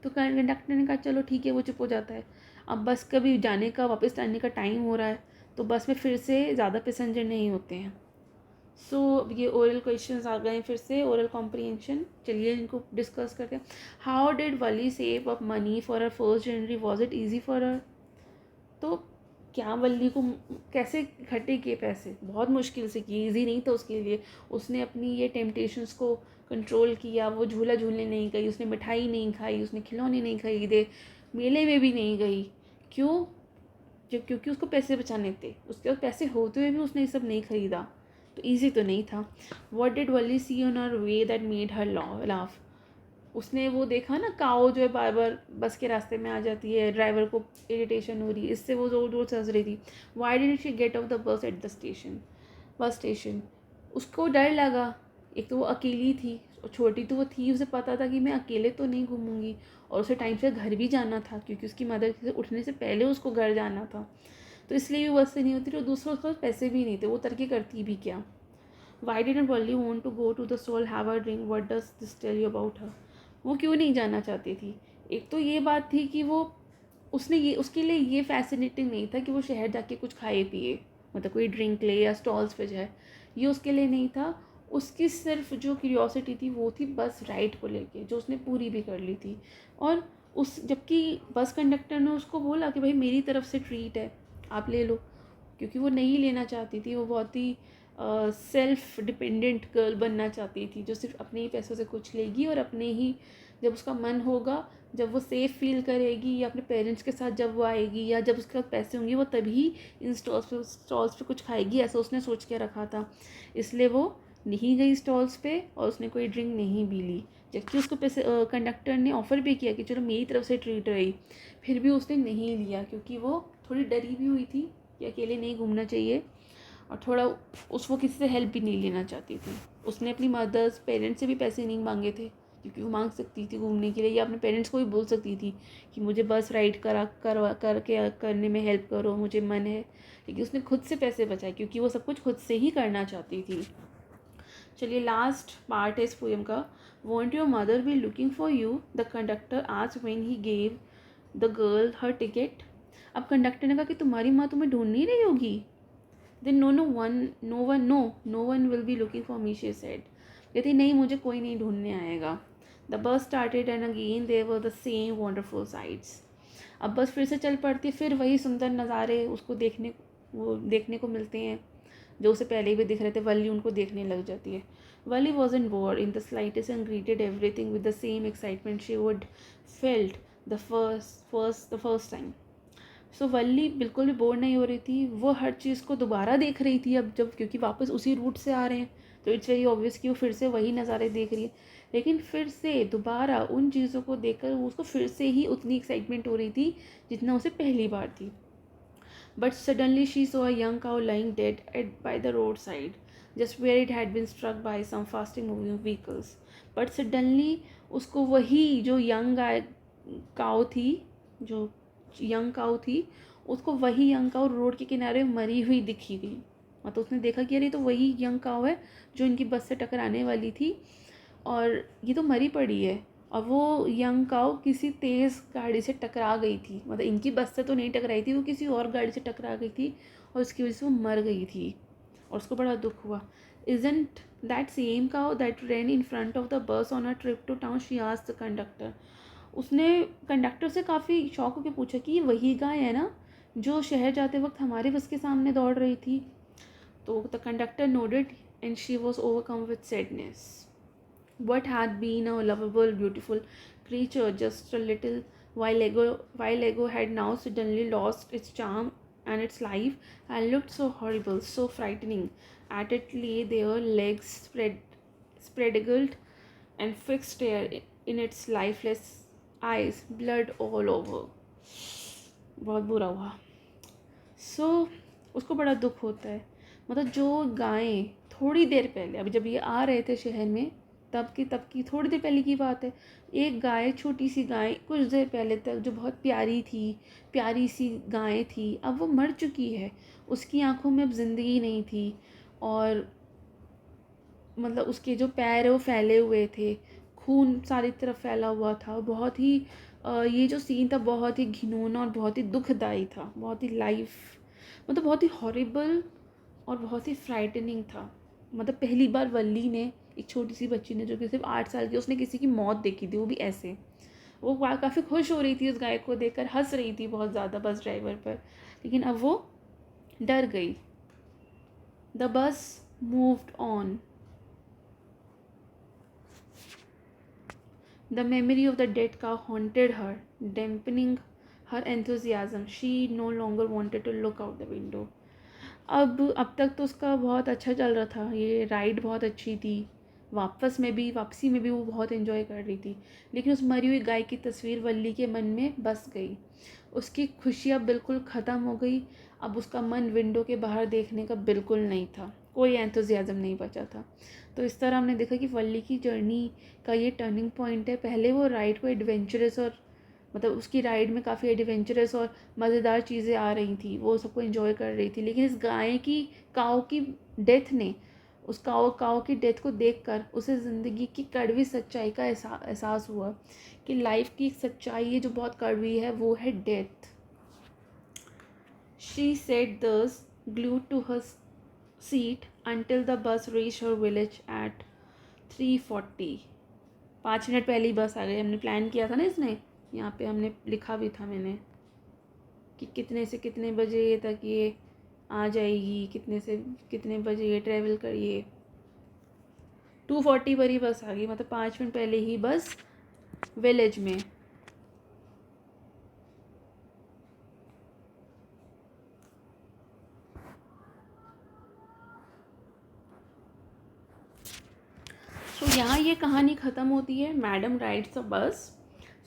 तो कंडक्टर ने कहा चलो ठीक है, वो चुप हो जाता है। अब बस का भी जाने का, वापस आने का टाइम हो रहा है, तो बस में फिर से ज़्यादा पैसेंजर नहीं होते हैं। सो ये ओरल क्वेश्चंस आ गए फिर से, ओरल कॉम्प्रीहेंशन। चलिए इनको डिस्कस करते हैं। How did Wali save up money for her first January, was it easy for her? तो क्या वल्ली को कैसे इकट्ठे किए पैसे? बहुत मुश्किल से किए, ईजी नहीं था उसके लिए। उसने अपनी ये टेम्पटेशंस को कंट्रोल किया, वो झूला झूलने नहीं गई, उसने मिठाई नहीं खाई, उसने खिलौने नहीं खरीदे, मेले में भी नहीं गई। क्यों? क्योंकि उसको पैसे बचाने थे, उसके पास पैसे होते हुए भी उसने ये सब नहीं खरीदा, तो ईजी तो नहीं था। What did Valli see on her way that made her laugh? उसने वो देखा ना, काओ जो है बार बार बस के रास्ते में आ जाती है, ड्राइवर को इरिटेशन हो रही है, इससे वो ज़ोर ज़ोर से हंस रही थी। Why did she get of the bus at the bus station? उसको डर लगा, एक तो वो अकेली थी, और छोटी तो वो थी, उसे पता था कि मैं अकेले तो नहीं घूमूंगी, और उसे टाइम से घर भी जाना था क्योंकि उसकी मदर से उठने से पहले उसको घर जाना था, तो इसलिए भी बस से नहीं होती थी। और दूसरा उसके पास पैसे भी नहीं थे, वो तरक्की करती भी क्या? Why didn't Valli want to go to the stall have a drink, what does this tell you about her? वो क्यों नहीं जाना चाहती थी? एक तो ये बात थी कि वो उसके लिए ये फैसिनेटिंग नहीं था कि वो शहर जाके कुछ खाए पिए, मतलब कोई ड्रिंक ले या स्टॉल्स पे जाए, ये उसके लिए नहीं था। उसकी सिर्फ जो क्यूरियोसिटी थी वो थी बस राइड को लेके, जो उसने पूरी भी कर ली थी। और जबकि बस कंडक्टर ने उसको बोला कि भाई मेरी तरफ से ट्रीट है, आप ले लो, क्योंकि वो नहीं लेना चाहती थी। वो बहुत ही सेल्फ डिपेंडेंट गर्ल बनना चाहती थी, जो सिर्फ अपने ही पैसों से कुछ लेगी, और अपने ही, जब उसका मन होगा, जब वो सेफ़ फील करेगी, या अपने पेरेंट्स के साथ जब वो आएगी, या जब उसके पास पैसे होंगे, वो तभी इन स्टॉल्स पे कुछ खाएगी, ऐसा उसने सोच के रखा था। इसलिए वो नहीं गई स्टॉल्स पे, और उसने कोई ड्रिंक नहीं भी ली। जबकि उसको पैसे कंडक्टर ने ऑफ़र भी किया कि चलो मेरी तरफ से ट्रीट रही, फिर भी उसने नहीं लिया क्योंकि वो थोड़ी डरी भी हुई थी कि अकेले नहीं घूमना चाहिए, और थोड़ा वो किसी से हेल्प भी नहीं लेना चाहती थी। उसने अपनी मदर्स पेरेंट्स से भी पैसे नहीं मांगे थे क्योंकि वो मांग सकती थी घूमने के लिए, या अपने पेरेंट्स को भी बोल सकती थी कि मुझे बस राइड करने में हेल्प करो, मुझे मन है। लेकिन उसने खुद से पैसे बचाए क्योंकि वो सब कुछ खुद से ही करना चाहती थी। चलिए लास्ट पार्ट है इस पोएम का। Want your mother be looking for you, the conductor asked when he gave the girl her ticket. अब कंडक्टर ने कहा कि तुम्हारी माँ तुम्हें ढूंढ नहीं रही होगी। Then no one will be looking for me, she said. कहती नहीं, मुझे कोई नहीं ढूंढने आएगा। The bus started and again there were the same wonderful sights. अब बस फिर से चल पड़ती, फिर वही सुंदर नज़ारे उसको देखने को मिलते हैं जो उसे पहले भी दिख रहे थे। वल्ली उनको देखने लग जाती है। Wally wasn't bored in the slightest and greeted everything with the same excitement she would felt the first time. सो वल्ली बिल्कुल भी बोर नहीं हो रही थी। वो हर चीज़ को दोबारा देख रही थी अब, जब क्योंकि वापस उसी रूट से आ रहे हैं तो इट्स वेरी ऑब्वियस कि वो फिर से वही नज़ारे देख रही है। लेकिन फिर से दोबारा उन चीज़ों को देखकर उसको फिर से ही उतनी एक्साइटमेंट हो रही थी जितना उसे पहली बार थी। But suddenly she saw a young cow lying dead at by the road side, just where it had been struck by some fasting moving vehicles. But suddenly उसको वही जो यंग काउ थी, उसको वही यंग काउ रोड के किनारे मरी हुई दिखी गई। मतलब उसने देखा कि अरे तो वही यंग काउ है जो इनकी बस से टकराने वाली थी, और ये तो मरी पड़ी है। और वो यंग काउ किसी तेज़ गाड़ी से टकरा गई थी, मतलब इनकी बस से तो नहीं टकराई थी, वो किसी और गाड़ी से टकरा गई थी और उसकी वजह से वो मर गई थी और उसको बड़ा दुख हुआ। Isn't that same cow that ran in front of the bus on a trip to town? She asked the conductor. उसने कंडक्टर से काफ़ी शौक होकर पूछा कि ये वही गाय है ना जो शहर जाते वक्त हमारे बस के सामने दौड़ रही थी। तो the conductor nodded and she was overcome with sadness. What had been a lovable, beautiful creature just a little while ago had now suddenly lost its charm and its life, and looked so horrible, so frightening. At it lay their legs spread eagled and fixed there in its lifeless eyes, blood all over. बहुत बुरा हुआ। उसको बड़ा दुख होता है। मतलब जो गायें थोड़ी देर पहले, अभी जब ये आ रहे थे शहर में, तब की थोड़ी देर पहले की बात है, एक गाय, छोटी सी गाय, कुछ देर पहले तक जो बहुत प्यारी सी गाय थी, अब वो मर चुकी है। उसकी आंखों में अब ज़िंदगी नहीं थी, और मतलब उसके जो पैर है वो फैले हुए थे, खून सारी तरफ फैला हुआ था। बहुत ही ये जो सीन था बहुत ही घिनौना और बहुत ही दुखदाई था, बहुत ही मतलब बहुत ही हॉरिबल और बहुत ही फ्राइटनिंग था। मतलब पहली बार वल्ली ने, एक छोटी सी बच्ची ने जो कि सिर्फ 8 साल की, उसने किसी की मौत देखी थी, वो भी ऐसे। वो काफ़ी खुश हो रही थी उस गाय को देखकर, हंस रही थी बहुत ज़्यादा बस ड्राइवर पर, लेकिन अब वो डर गई। The bus moved on. The memory of the dead cow haunted her, dampening her enthusiasm. She no longer wanted to look out the window. अब तक तो उसका बहुत अच्छा चल रहा था, ये राइड बहुत अच्छी थी, वापसी में भी वो बहुत एंजॉय कर रही थी। लेकिन उस मरी हुई गाय की तस्वीर वल्ली के मन में बस गई। उसकी खुशी अब बिल्कुल ख़त्म हो गई। अब उसका मन विंडो के बाहर देखने का बिल्कुल नहीं था, कोई एंथुजियाज़म नहीं बचा था। तो इस तरह हमने देखा कि वल्ली की जर्नी का ये टर्निंग पॉइंट है। पहले वो राइड को एडवेंचरस, और मतलब उसकी राइड में काफ़ी एडवेंचरस और मज़ेदार चीज़ें आ रही थी, वो सबको एंजॉय कर रही थी। लेकिन इस काऊ की डेथ ने, उस काऊ की डेथ को देखकर उसे ज़िंदगी की कड़वी सच्चाई का एहसास हुआ कि लाइफ की एक सच्चाई है जो बहुत कड़वी है, वो है death. She sat thus, glued to her seat until the bus reached her village at 3:40. 5 minute पहले ही बस आ गई। हमने प्लान किया था ना इसने, यहाँ पे हमने लिखा भी था मैंने कि कितने से कितने बजे तक ये आ जाएगी, कितने से कितने बजे ये ट्रैवल करिए। 2:40 पर ही बस आ गई, मतलब 5 मिनट पहले ही बस विलेज में। तो यहाँ ये कहानी ख़त्म होती है, madam rides a bus.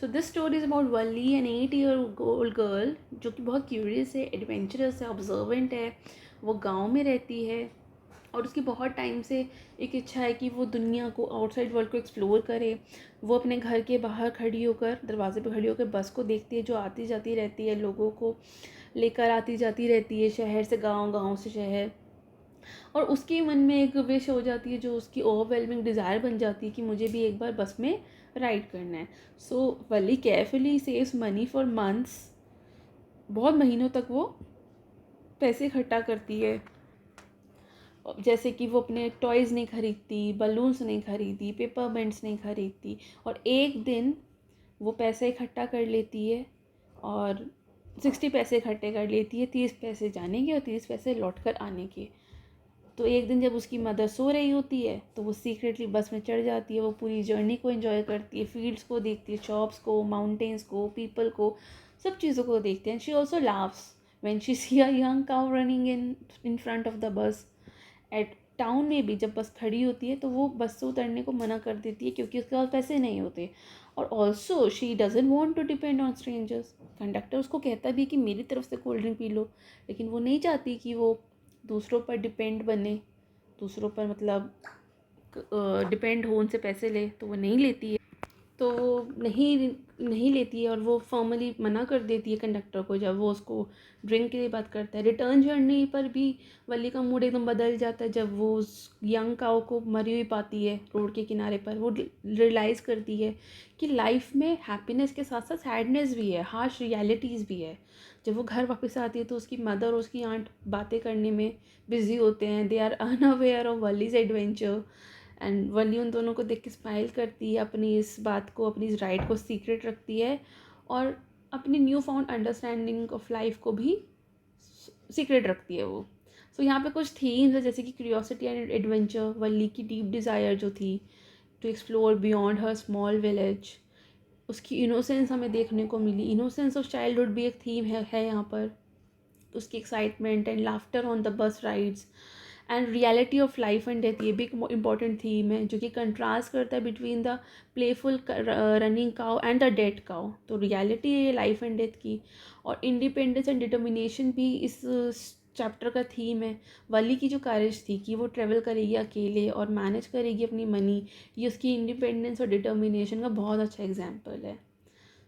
So this story is about Valli, an 8 year old girl जो कि बहुत क्यूरियस है, एडवेंचरस है, ऑब्जर्वेंट है। वो गांव में रहती है और उसकी बहुत टाइम से एक इच्छा है कि वो दुनिया को, आउटसाइड वर्ल्ड को एक्सप्लोर करे। वो अपने घर के बाहर खड़ी होकर, दरवाजे पर खड़ी होकर बस को देखती है जो आती जाती रहती है, लोगों को लेकर आती जाती रहती है, शहर से गांव, गांव से शहर। और उसके मन में एक विश हो जाती है जो उसकी ओवरवेलमिंग डिज़ायर बन जाती है कि मुझे भी एक बार बस में राइड करना है। So Valli carefully saves money for months. बहुत महीनों तक वो पैसे इकट्ठा करती है, जैसे कि वो अपने टॉयज़ नहीं खरीदती, बलून्स नहीं खरीदती, पेपर बेंड्स नहीं खरीदती। और एक दिन वो पैसे इकट्ठा कर लेती है और 60 पैसे इकट्ठे कर लेती है, 30 पैसे जाने के और 30 पैसे लौट कर आने के। तो एक दिन जब उसकी मदर सो रही होती है तो वो सीक्रेटली बस में चढ़ जाती है। वो पूरी जर्नी को एंजॉय करती है, फील्ड्स को देखती है, शॉप्स को, माउंटेन्स को, पीपल को, सब चीज़ों को देखती है। And she also laughs when she see a young cow running in front of the bus. At town में भी जब बस खड़ी होती है तो वो बस से उतरने को मना कर देती है क्योंकि उसके पास पैसे नहीं होते। और also she doesn't want to depend on strangers. Conductor उसको कहता भी कि मेरी तरफ से कोल्ड ड्रिंक पी लो, लेकिन वो नहीं चाहती कि वो दूसरों पर डिपेंड बने, दूसरों पर मतलब डिपेंड हो, उनसे पैसे ले। तो वो नहीं लेती है, तो नहीं नहीं लेती है और वो फॉर्मली मना कर देती है कंडक्टर को जब वो उसको ड्रिंक के लिए बात करता है। रिटर्न जर्नी पर भी वली का मूड एकदम बदल जाता है जब वो उस यंग काऊ को मरी हुई पाती है रोड के किनारे पर। वो रियलाइज़ करती है कि लाइफ में हैप्पीनेस के साथ साथ सैडनेस भी है, हार्श रियलिटीज़ भी है। जब वो घर वापस आती है तो उसकी मदर और उसकी आंट बातें करने में बिज़ी होते हैं। They are unaware of Valli's adventure. And Valli उन दोनों को देख के स्माइल करती है, अपनी इस बात को, अपनी इस राइड को सीक्रेट रखती है और अपनी new found understanding of life को भी सीक्रेट रखती है वो। सो यहाँ पे कुछ थीम्स है जैसे कि क्यूरियोसिटी एंड एडवेंचर, वली की डीप डिज़ायर जो थी to explore beyond her small village. उसकी इनोसेंस हमें देखने को मिली, इनोसेंस ऑफ चाइल्डहुड भी एक थीम है यहाँ पर। उसकी excitement and laughter on the bus rides and reality of life and death, ये भी एक इम्पॉर्टेंट थीम है जो कि कंट्रास्ट करता है between the playful running cow and the dead cow. तो रियलिटी है ये लाइफ एंड डेथ की। और इंडिपेंडेंस एंड डिटर्मिनेशन भी इस चैप्टर का थीम है। वली की जो करेज थी कि वो ट्रेवल करेगी अकेले और मैनेज करेगी अपनी मनी, ये उसकी इंडिपेंडेंस और डिटर्मिनेशन का बहुत अच्छा एग्जाम्पल है।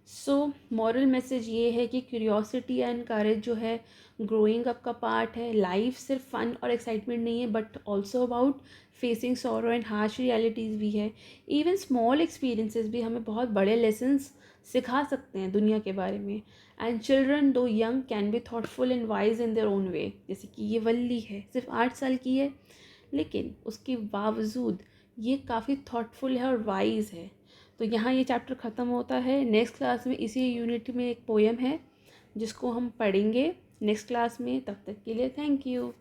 सो मॉरल मैसेज ये है कि क्यूरियोसिटी एंड करेज जो है ग्रोइंग अप का पार्ट है। लाइफ सिर्फ फन और एक्साइटमेंट नहीं है but also about facing sorrow and harsh realities भी है। इवन स्मॉल एक्सपीरियंसेस भी हमें बहुत बड़े लेसन्स सिखा सकते हैं दुनिया के बारे में। एंड चिल्ड्रन दो young can be thoughtful and wise in their own way. जैसे कि ये वल्ली है, सिर्फ 8 साल की है, लेकिन उसके बावजूद ये काफ़ी थॉटफुल है और वाइज है। तो यहाँ ये चैप्टर ख़त्म होता है। नेक्स्ट क्लास में इसी यूनिट में एक पोएम है जिसको हम पढ़ेंगे नेक्स्ट क्लास में। तब तक के लिए थैंक यू।